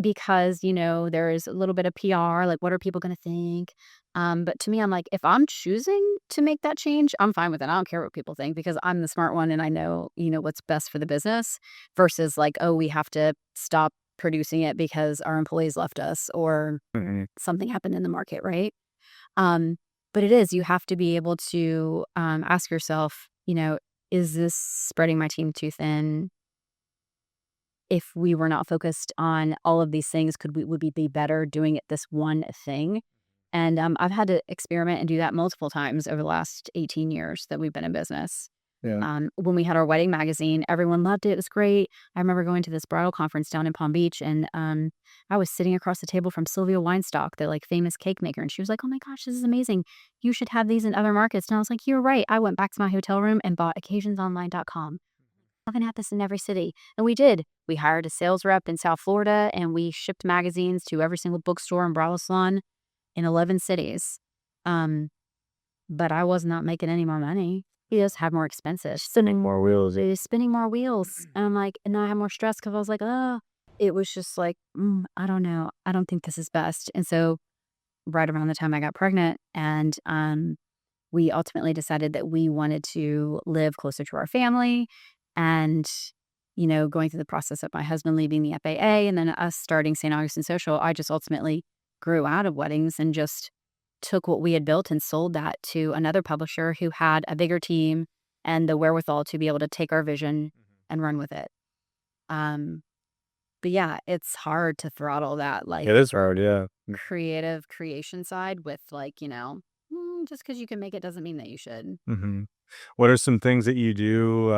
because, there is a little bit of PR, like, what are people gonna think? But to me, I'm like, if I'm choosing to make that change, I'm fine with it. I don't care what people think because I'm the smart one and I know, what's best for the business versus like, oh, we have to stop producing it because our employees left us or Mhm. something happened in the market, right? Um, but it is, you have to be able to ask yourself, is this spreading my team too thin? If we were not focused on all of these things, would we be better doing it this one thing? And I've had to experiment and do that multiple times over the last 18 years that we've been in business. Yeah. When we had our wedding magazine, everyone loved it. It was great. I remember going to this bridal conference down in Palm Beach, and I was sitting across the table from Sylvia Weinstock, the like famous cake maker, and she was like, "Oh my gosh, this is amazing! You should have these in other markets." And I was like, "You're right." I went back to my hotel room and bought occasionsonline.com. I'm gonna have this in every city. And we did. We hired a sales rep in South Florida and we shipped magazines to every single bookstore and bridal salon in 11 cities. Um, but I was not making any more money. He just had more expenses. Spinning more wheels. He was spinning more wheels. And I'm like, and I had more stress because I was like, oh, it was just like, I don't know. I don't think this is best. And so right around the time I got pregnant and we ultimately decided that we wanted to live closer to our family and going through the process of my husband leaving the FAA and then us starting St. Augustine Social, I just ultimately grew out of weddings and just took what we had built and sold that to another publisher who had a bigger team and the wherewithal to be able to take our vision and run with it. Um, but yeah, it's hard to throttle that like It is hard, yeah. creative creation side with like, just because you can make it doesn't mean that you should. Mhm. What are some things that you do,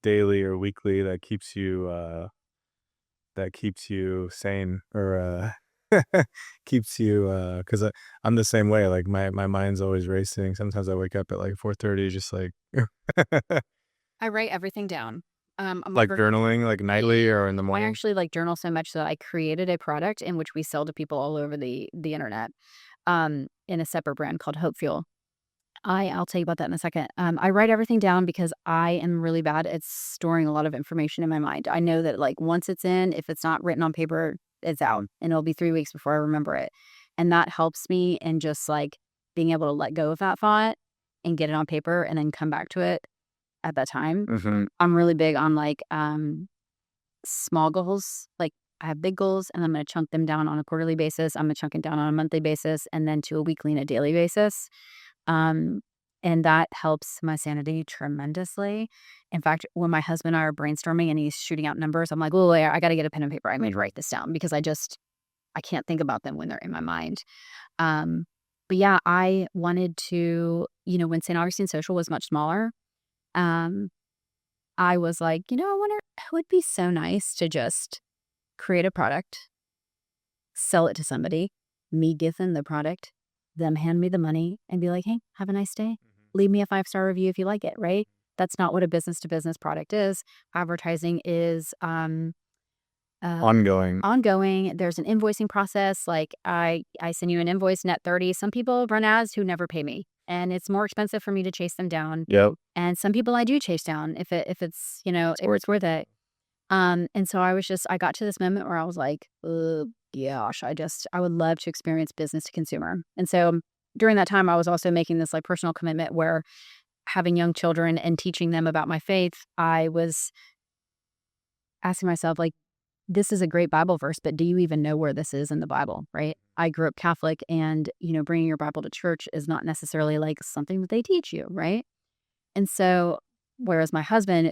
daily or weekly that keeps you sane or, keeps you, 'cause I'm the same way, like, my mind's always racing. Sometimes I wake up at, like, 4:30 just, like I write everything down. I'm a like, ver journaling, like, nightly or in the I morning? actually, like, journal so much that I created a product in which we sell to people all over the internet, in a separate brand called Hope Fuel. I'll tell you about that in a second. I write everything down because I am really bad at storing a lot of information in my mind. I know that, like, once it's in, if it's not written on paper, it's out, and it'll be 3 weeks before I remember it, and that helps me in just, like, being able to let go of that thought and get it on paper and then come back to it at that time. Mhm. I'm really big on, like, small goals. Like, I have big goals, and I'm gonna chunk them down on a quarterly basis. I'm gonna chunk it down on a monthly basis, and then to a weekly and a daily basis. Um, and that helps my sanity tremendously. In fact, when my husband and I are brainstorming and he's shooting out numbers, I'm like, "Oh, I got to get a pen and paper. I need to write this down because I can't think about them when they're in my mind." Um, but yeah, I wanted to, when St. Augustine Social was much smaller, um, I was like, I wonder, it would be so nice to just create a product, sell it to somebody, me give them the product, them hand me the money and be like, "Hey, have a nice day. Leave me a 5-star review if you like it," right? That's not what a business to business product is. Advertising is uh, Ongoing. ongoing. There's an invoicing process. Like I send you an invoice net 30. Some people run ads who never pay me, and it's more expensive for me to chase them down. Yep. And some people I do chase down if it's, it's worth it. And so I got to this moment where I was like, gosh, I would love to experience business to consumer. And so during that time, I was also making this like personal commitment where having young children and teaching them about my faith, I was asking myself, like, this is a great Bible verse, but do you even know where this is in the Bible? Right. I grew up Catholic and, bringing your Bible to church is not necessarily like something that they teach you. Right. And so, whereas my husband,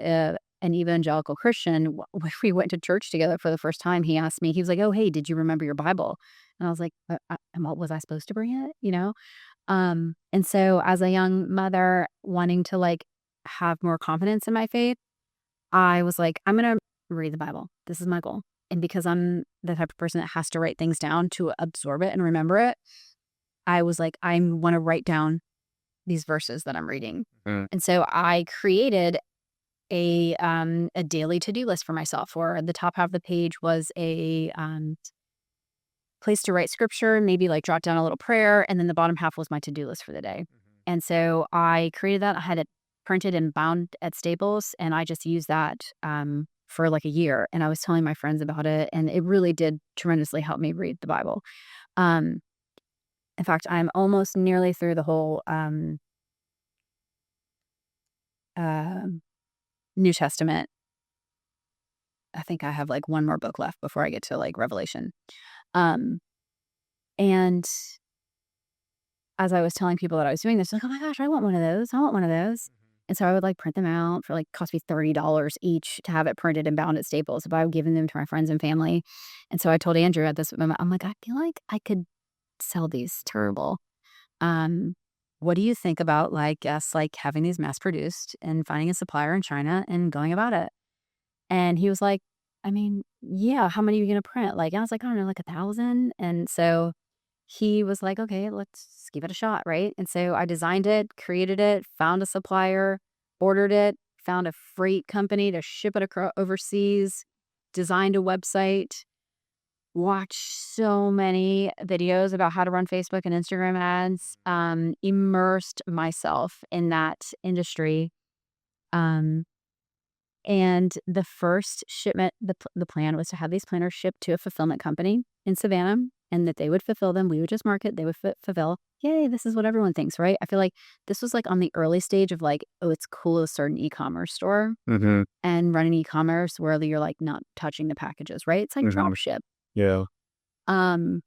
an evangelical Christian, when we went to church together for the first time, he asked me, he was like, "Oh, hey, did you remember your Bible?" And I was like, and what was I supposed to bring it? And so as a young mother wanting to like have more confidence in my faith, I was like, I'm going to read the Bible. This is my goal. And because I'm the type of person that has to write things down to absorb it and remember it, I was like, I want to write down these verses that I'm reading. Mm. And so I created a daily to-do list for myself, where the top half of the page was a place to write scripture, maybe like jot down a little prayer, and then the bottom half was my to-do list for the day. And so I created that. I had it printed and bound at Staples, and I just used that for like a year. And I was telling my friends about it, and it really did tremendously help me read the Bible. Um, in fact, I'm almost nearly through the whole uh, New Testament. I think I have like one more book left before I get to like Revelation. Um, and as I was telling people that I was doing this, like, "Oh my gosh, I want one of those. I want one of those." And so I would like print them out for like cost me $30 each to have it printed and bound at Staples. But I would give them to my friends and family. And so I told Andrew at this moment, I'm like, I feel like I could sell these terrible. Um, what do you think about like us like having these mass produced and finding a supplier in China and going about it? And he was like, I mean, yeah, how many are you gonna print? Like, I was like, I don't know, like 1,000. And so he was like, okay, let's give it a shot, right? And so I designed it, created it, found a supplier, ordered it, found a freight company to ship it overseas, designed a website, watched so many videos about how to run Facebook and Instagram ads, immersed myself in that industry. Um, and the first shipment, the plan was to have these planners shipped to a fulfillment company in Savannah, and that they would fulfill them. We would just market, they would fulfill. Yay, this is what everyone thinks, right? I feel like this was like on the early stage of like, oh, it's cool to start an e-commerce store Mhm. and run an e-commerce where you're like not touching the packages, right? It's like drop Mhm. ship. Yeah. Um,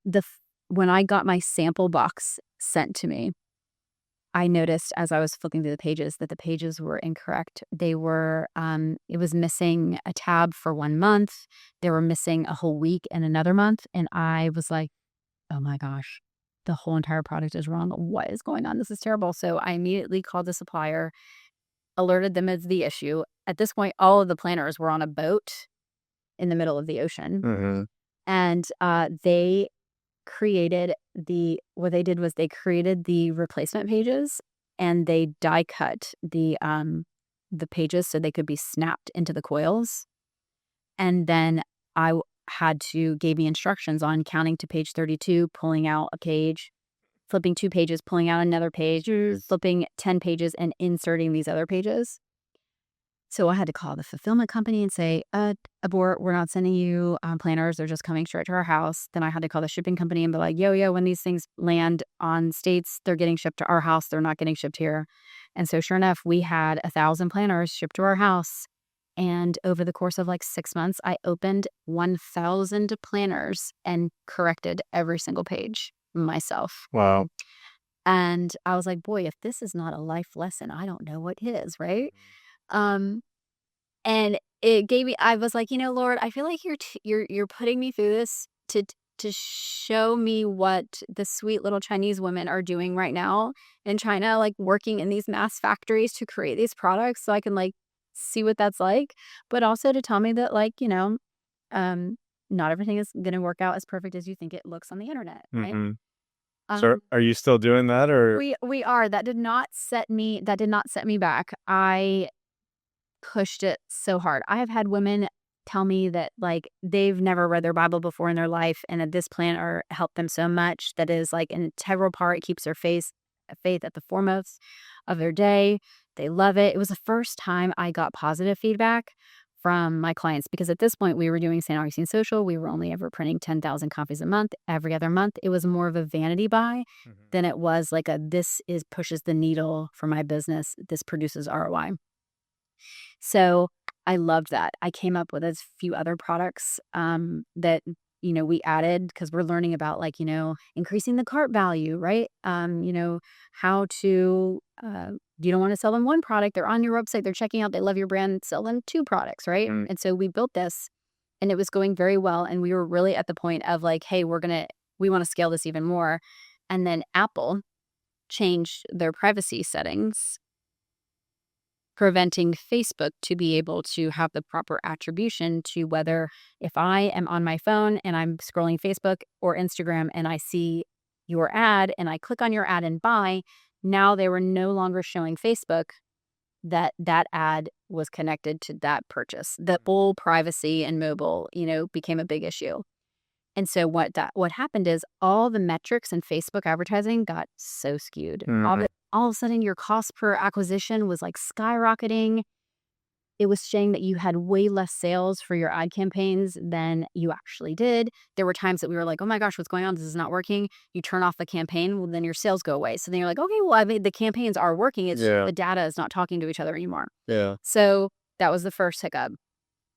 the when I got my sample box sent to me, I noticed as I was flipping through the pages that the pages were incorrect. It was missing a tab for 1 month. They were missing a whole week and another month. And I was like, oh my gosh, the whole entire product is wrong. What is going on? This is terrible. So I immediately called the supplier, alerted them of the issue. At this point, all of the planners were on a boat in the middle of the ocean. Mhm. And they created what they did was they created the replacement pages and they die cut the pages so they could be snapped into the coils. And then gave me instructions on counting to page 32, pulling out a page, flipping 2 pages, pulling out another page, flipping 10 pages and inserting these other pages. So I had to call the fulfillment company and say, abort, we're not sending you planners. They're just coming straight to our house. Then I had to call the shipping company and be like, yo, when these things land on states, they're getting shipped to our house. They're not getting shipped here. And so sure enough, we had 1,000 planners shipped to our house. And over the course of like 6 months, I opened 1,000 planners and corrected every single page. myself. Wow. And I was like, boy, if this is not a life lesson, I don't know what is, right? Um, and it gave me, I was like, Lord, I feel like you're putting me through this to show me what the sweet little Chinese women are doing right now in China, like working in these mass factories to create these products so I can like see what that's like, but also to tell me that like, um, not everything is going to work out as perfect as you think it looks on the internet, right? Mhm. So, Um, are you still doing that or we are. That did not set me back. I pushed it so hard. I have had women tell me that like they've never read their Bible before in their life and that this planner helped them so much that is like an integral part. It keeps their faith at the foremost of their day. They love it. It was the first time I got positive feedback from my clients because at this point we were doing St. Augustine Social. We were only ever printing 10,000 copies a month, every other month. It was more of a vanity buy Mhm. than it was like a this is pushes the needle for my business. This produces ROI. So I loved that. I came up with a few other products that we added because we're learning about like increasing the cart value, right? How to you don't want to sell them one product. They're on your website. They're checking out. They love your brand. Sell them two products, right? Mhm. And so we built this, and it was going very well. And we were really at the point of like, hey, we want to scale this even more. And then Apple changed their privacy settings preventing Facebook to be able to have the proper attribution to whether if I am on my phone and I'm scrolling Facebook or Instagram and I see your ad and I click on your ad and buy, now they were no longer showing Facebook that that ad was connected to that purchase. The whole privacy and mobile, became a big issue. And so what happened is all the metrics in Facebook advertising got so skewed. Mhm. All of a sudden your cost per acquisition was like skyrocketing. It was saying that you had way less sales for your ad campaigns than you actually did. There were times that we were like, "Oh my gosh, what's going on? This is not working." You turn off the campaign, well then your sales go away. So then you're like, "Okay, well I mean the campaigns are working. It's just Yeah. the data is not talking to each other anymore." Yeah. So that was the first hiccup.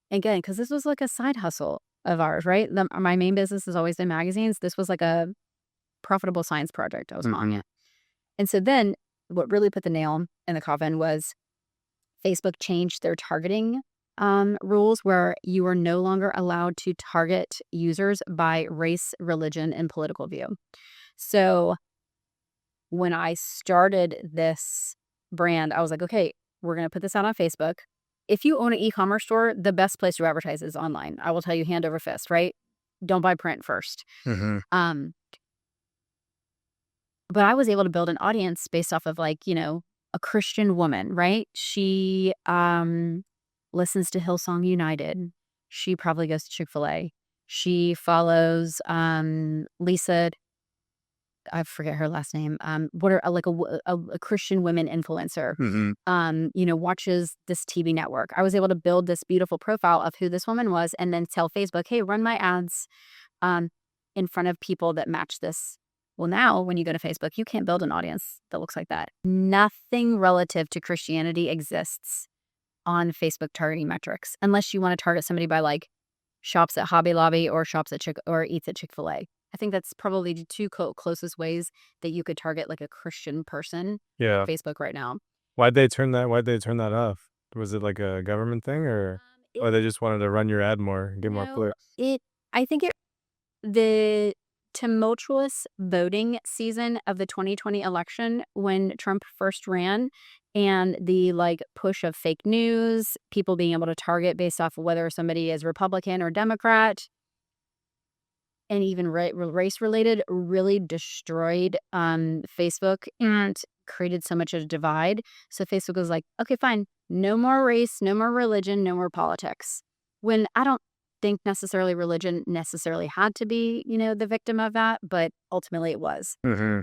Again, because this was like a side hustle of ours, right? My main business has always been magazines. This was like a profitable science project, I was calling Mhm. it. And so then what really put the nail in the coffin was Facebook changed their targeting rules where you are no longer allowed to target users by race, religion, and political view. So when I started this brand, I was like, okay, we're going to put this out on Facebook. If you own an e-commerce store, the best place to advertise is online. I will tell you hand over fist, right? Don't buy print first. Mhm. Um, but I was able to build an audience based off of like, a Christian woman, right? She listens to Hillsong United. She probably goes to Chick-fil-A. She follows Lisa, I forget her last name. What are like a Christian women influencer. Mhm. Watches this TV network. I was able to build this beautiful profile of who this woman was and then tell Facebook, hey, run my ads um, in front of people that match this. Well, now when you go to Facebook, you can't build an audience that looks like that. Nothing relative to Christianity exists on Facebook targeting metrics unless you want to target somebody by like shops at Hobby Lobby or shops at or eats at Chick-fil-A. I think that's probably the two closest ways that you could target like a Christian person Yeah. Facebook right now. Why'd they turn that off? Was it like a government thing or It they just wanted to run your ad more and get more no, clicks? it I think the tumultuous voting season of the 2020 election when Trump first ran and the like push of fake news, people being able to target based off of whether somebody is Republican or Democrat, and even race related really destroyed Facebook and created so much of a divide. So Facebook was like, okay, fine, no more race, no more religion, no more politics. When I don't think necessarily religion necessarily had to be, the victim of that, but ultimately it was. Mhm.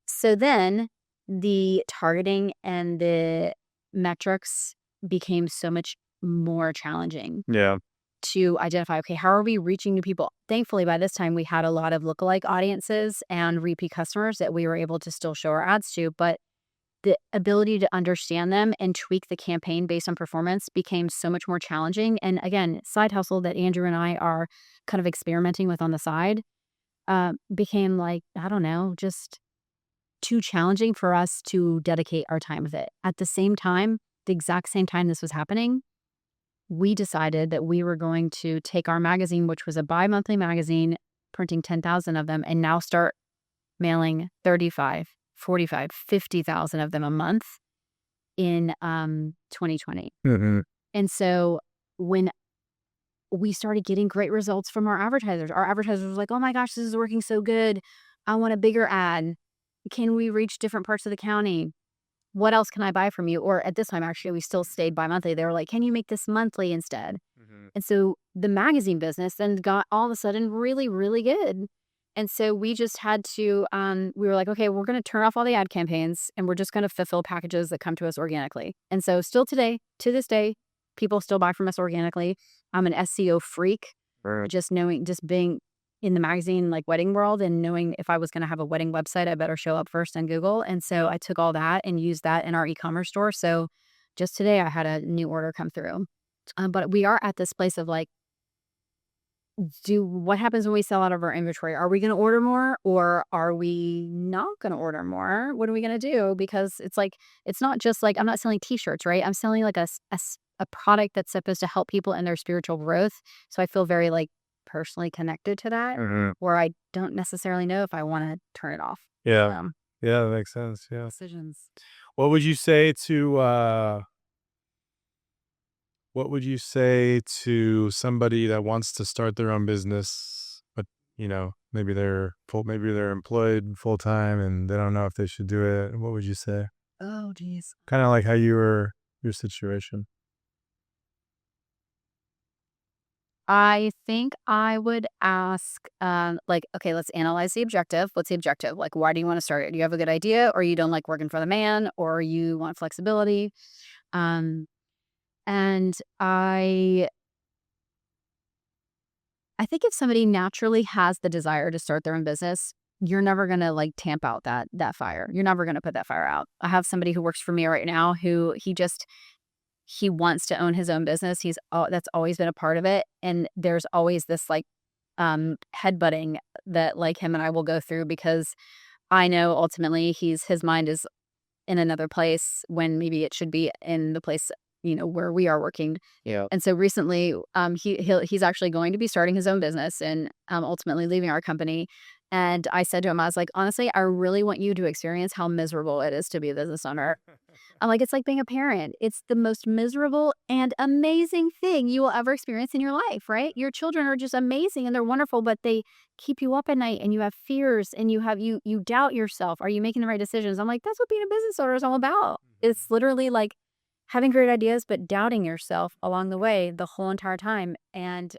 So then the targeting and the metrics became so much more challenging Yeah. to identify, okay, how are we reaching new people? Thankfully, by this time, we had a lot of lookalike audiences and repeat customers that we were able to still show our ads to. But the ability to understand them and tweak the campaign based on performance became so much more challenging. And again, side hustle that Andrew and I are kind of experimenting with on the side. became like, I don't know, just too challenging for us to dedicate our time with it. At the same time, the exact same time this was happening, we decided that we were going to take our magazine, which was a bi-monthly magazine, printing 10,000 of them, and now start mailing 35, 45, 50,000 of them a month in 2020. Mhm. And so when we started getting great results from our advertisers was like, "Oh my gosh, this is working so good. I want a bigger ad. Can we reach different parts of the county? What else can I buy from you?" Or at this time, actually, we still stayed bi-monthly. They were like, "Can you make this monthly instead?" Mhm. And so the magazine business then got all of a sudden really, really good. And so we just had to, we were like, okay, we're going to turn off all the ad campaigns and we're just going to fulfill packages that come to us organically. And so still today, to this day, people still buy from us organically. I'm an SEO freak, Right. just knowing, just being in the magazine, like wedding world, and knowing if I was going to have a wedding website, I better show up first on Google. And so I took all that and used that in our e-commerce store. So just today I had a new order come through. But we are at this place of like, do what happens when we sell out of our inventory? Are we going to order more or are we not going to order more? What are we going to do? Because it's like, it's not just like, I'm not selling t-shirts, right? I'm selling like a product that's supposed to help people in their spiritual growth. So I feel very like personally connected to that, Mhm. where I don't necessarily know if I want to turn it off. Yeah. So Yeah, that makes sense, yeah. decisions. What would you say to, what would you say to somebody that wants to start their own business, but, maybe they're employed full time and they don't know if they should do it? What would you say? Oh, geez. Kinda like how you were your situation. I think I would ask, like, okay, let's analyze the objective. What's the objective? Like, why do you want to start it? Do you have a good idea, or you don't like working for the man, or you want flexibility? Um, and I think if somebody naturally has the desire to start their own business, you're never gonna like tamp out that fire. You're never gonna put that fire out. I have somebody who works for me right now who he wants to own his own business. That's always been a part of it, and there's always this like headbutting that like him and I will go through because I know ultimately his mind is in another place when maybe it should be in the place, where we are working. Yeah. And so recently, he's actually going to be starting his own business and ultimately leaving our company. And I said to him, I was like, honestly, I really want you to experience how miserable it is to be a business owner. I'm like, it's like being a parent. It's the most miserable and amazing thing you will ever experience in your life, right? Your children are just amazing and they're wonderful, but they keep you up at night and you have fears and you doubt yourself. Are you making the right decisions? I'm like, that's what being a business owner is all about. Mhm. It's literally like having great ideas, but doubting yourself along the way the whole entire time. And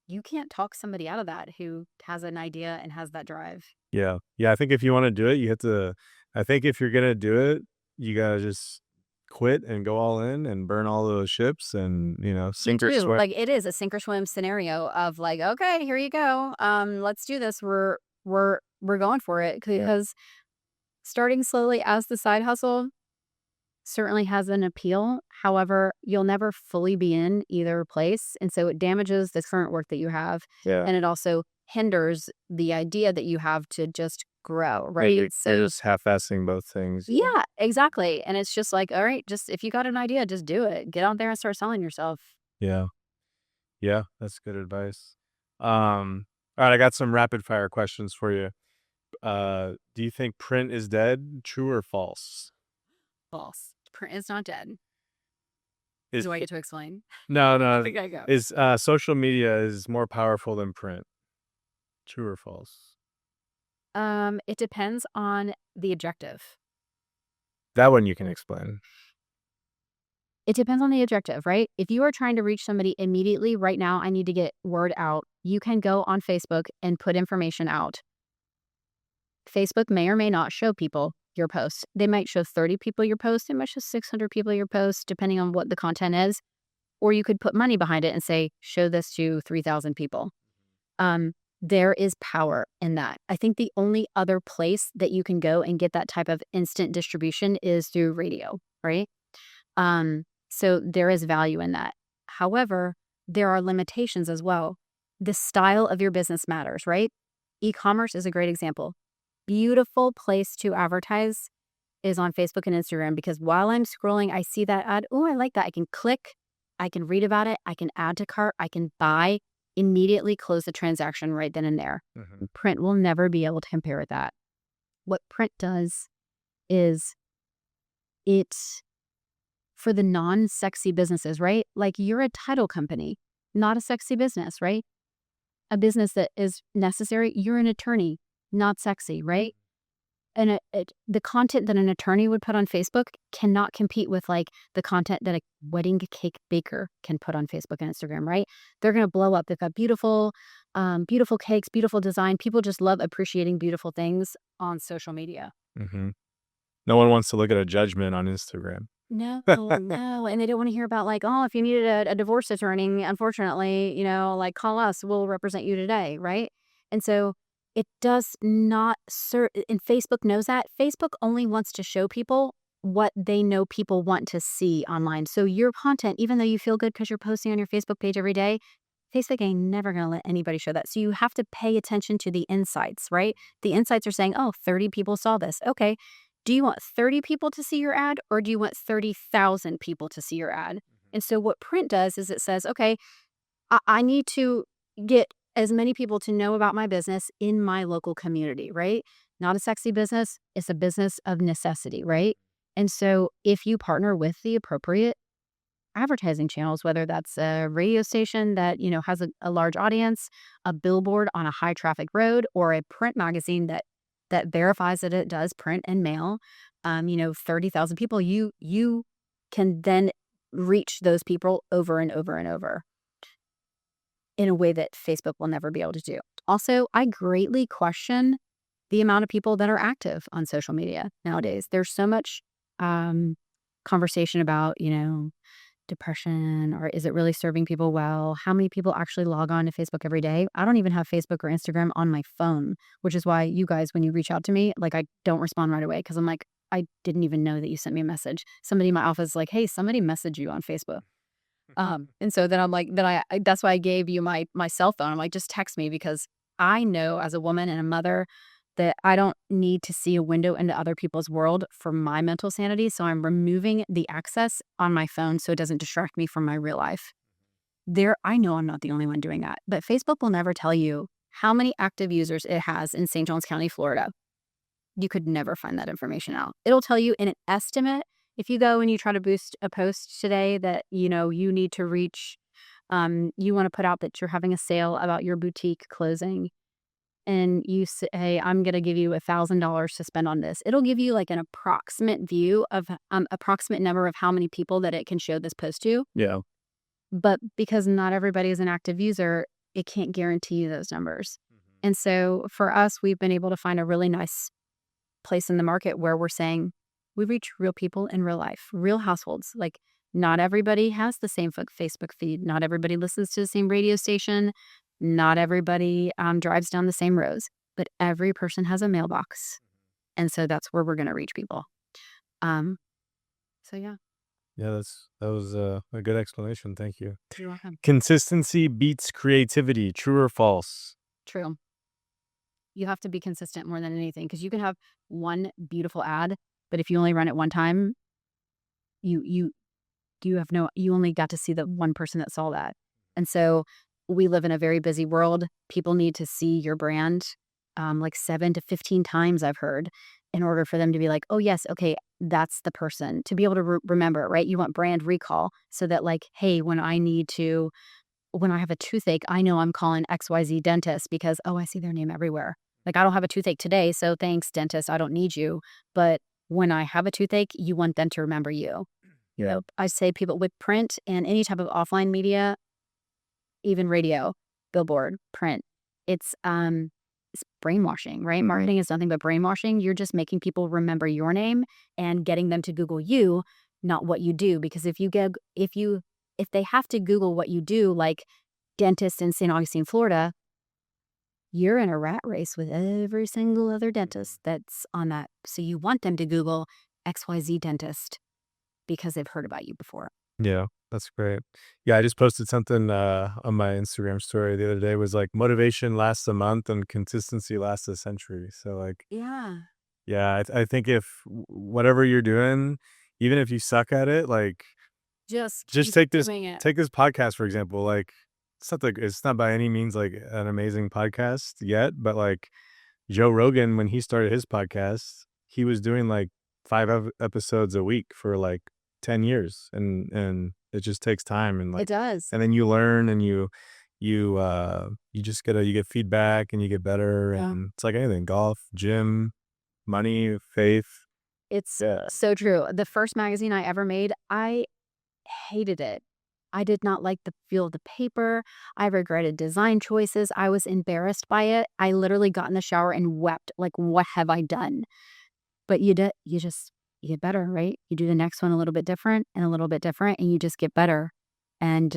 you can't talk somebody out of that who has an idea and has that drive. Yeah. Yeah, I think if you wanna do it, you have to I think if you're gonna do it, you gotta just quit and go all in and burn all those ships and, You sink or do. swim. Like, it is a sink or swim scenario of like, "Okay, here you go. Let's do this. We're going for it." Yeah. Because starting slowly as the side hustle certainly has an appeal. However, you'll never fully be in either place, and so it damages the current work that you have, Yeah. and it also hinders the idea that you have to just grow, Yeah, right? you're So just half-assing both things. Yeah. yeah, exactly, and it's just like, "All right, just if you got an idea, just do it. Get out there and start selling yourself." Yeah. Yeah, that's good advice. Alright, I got some rapid fire questions for you. Do you think print is dead? True or false? False. Print is not dead. Is Do I get to explain? No, no. Okay, go. Is, social media is more powerful than print? True or false? It depends on the objective. That one you can explain. It depends on the objective, right? If you are trying to reach somebody immediately right now, I need to get word out. You can go on Facebook and put information out. Facebook may or may not show people your post. They might show 30 people your post. They might show 600 people your post, depending on what the content is. Or you could put money behind it and say, show this to 3,000 people. Um, there is power in that. I think the only other place that you can go and get that type of instant distribution is through radio, right? So there is value in that. However, there are limitations as well. The style of your business matters, right? E-commerce is a great example. Beautiful place to advertise is on Facebook and Instagram because while I'm scrolling, I see that ad. Oh, I like that. I can click, I can read about it, I can add to cart, I can buy, immediately close the transaction right then and there. Mhm. Print will never be able to compare with that. What print does is it for the non-sexy businesses, right? Like you're a title company, not a sexy business, right? A business that is necessary. You're an attorney, not sexy, right? And the content that an attorney would put on Facebook cannot compete with like the content that a wedding cake baker can put on Facebook and Instagram, right? They're going to blow up. They've got beautiful cakes, beautiful design. People just love appreciating beautiful things on social media. Mhm. No one wants to look at a judgment on Instagram. No, no, and they don't wanna hear about, like, "Oh, if you needed a divorce attorney, unfortunately, like, call us, we'll represent you today," right? And so, it does not serve, and Facebook knows that. Facebook only wants to show people what they know people want to see online. So, your content, even though you feel good because 'cause you're posting on your Facebook page every day, Facebook ain't never gonna let anybody show that. So, you have to pay attention to the insights, right? The insights are saying, "Oh, 30 people saw this." Okay. Do you want 30 people to see your ad or do you want 30,000 people to see your ad? And so what print does is it says, okay, I need to get as many people to know about my business in my local community, right? Not a sexy business, it's a business of necessity, right? And so if you partner with the appropriate advertising channels, whether that's a radio station that, has a large audience, a billboard on a high traffic road, or a print magazine that verifies that it does print and mail, 30,000 people, you can then reach those people over and over and over in a way that Facebook will never be able to do. Also, I greatly question the amount of people that are active on social media nowadays. There's so much conversation about, depression, or is it really serving people well? How many people actually log on to Facebook every day? I don't even have Facebook or Instagram on my phone, which is why you guys, when you reach out to me, like I don't respond right away because I'm like, I didn't even know that you sent me a message. Somebody in my office is like, hey, somebody messaged you on Facebook. And so then I'm like, that's why I gave you my cell phone. I'm like, just text me because I know as a woman and a mother that I don't need to see a window into other people's world for my mental sanity. So I'm removing the access on my phone so it doesn't distract me from my real life. I know I'm not the only one doing that, but Facebook will never tell you how many active users it has in St. Johns County, Florida. You could never find that information out. It'll tell you in an estimate. If you go and you try to boost a post today that, you need to reach, you want to put out that you're having a sale about your boutique closing, and you say, I'm going to give you $1,000 to spend on this. It'll give you like an approximate view of approximate number of how many people that it can show this post to. Yeah. But because not everybody is an active user, it can't guarantee you those numbers. And so for us, we've been able to find a really nice place in the market where we're saying we reach real people in real life, real households. Like not everybody has the same Facebook feed. Not everybody listens to the same radio station. Not everybody drives down the same roads, but every person has a mailbox. And so that's where we're going to reach people. Um, so yeah, Yeah, that was a good explanation. Thank you. you're welcome. Consistency beats creativity. True or false? True. You have to be consistent more than anything because you can have one beautiful ad, but if you only run it one time, you you only got to see the one person that saw that. And so we live in a very busy world. People need to see your brand like 7 to 15 times, I've heard, in order for them to be like, oh, yes, okay, that's the person. To be able to remember, right? You want brand recall so that, like, hey, when I have a toothache, I know I'm calling XYZ dentist because, oh, I see their name everywhere. Like, I don't have a toothache today, so thanks, dentist. I don't need you. But when I have a toothache, you want them to remember you. Yeah. I say people with print and any type of offline media, even radio, billboard, print, it's brainwashing, right? Marketing is nothing but brainwashing. You're just making people remember your name and getting them to Google you, not what you do. Because if they have to Google what you do, like dentist in St. Augustine, Florida, you're in a rat race with every single other dentist that's on that. So you want them to Google XYZ dentist because they've heard about you before. Yeah. That's great. Yeah, I just posted something on my Instagram story the other day. Was like motivation lasts a month and consistency lasts a century. So like, Yeah. yeah, I think if whatever you're doing, even if you suck at it, like Just just keep doing it. take this podcast for example. Like, it's not by any means like an amazing podcast yet, but like Joe Rogan, when he started his podcast, he was doing like 5 episodes a week for like 10 years, and it just takes time, and It like, does. and then you learn, and you just you get feedback, and you get better, Yeah. and it's like anything, golf, gym, money, faith. It's Yeah. so true. The first magazine I ever made, I hated it. I did not like the feel of the paper. I regretted design choices. I was embarrassed by it. I literally got in the shower and wept, like, "What have I done?" But you just you get better, right? You do the next one a little bit different and a little bit different, and you just get better. And,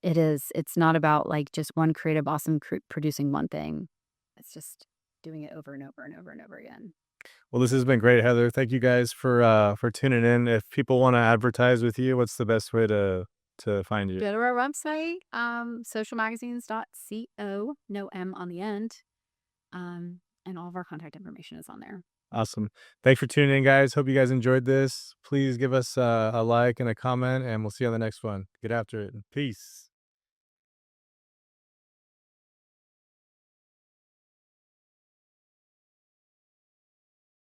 it's not about, like, just one creative, awesome producing one thing. It's just doing it over and over and over and over again. Well, this has been great, Heather. Thank you guys for tuning in. If people wanna advertise with you, what's the best way to find you? Go to our website, socialmagazines.co, no M on the end, and all of our contact information is on there. Awesome. Thanks for tuning in, guys. Hope you guys enjoyed this. Please give us a like and a comment, and we'll see you on the next one. Get after it. Peace.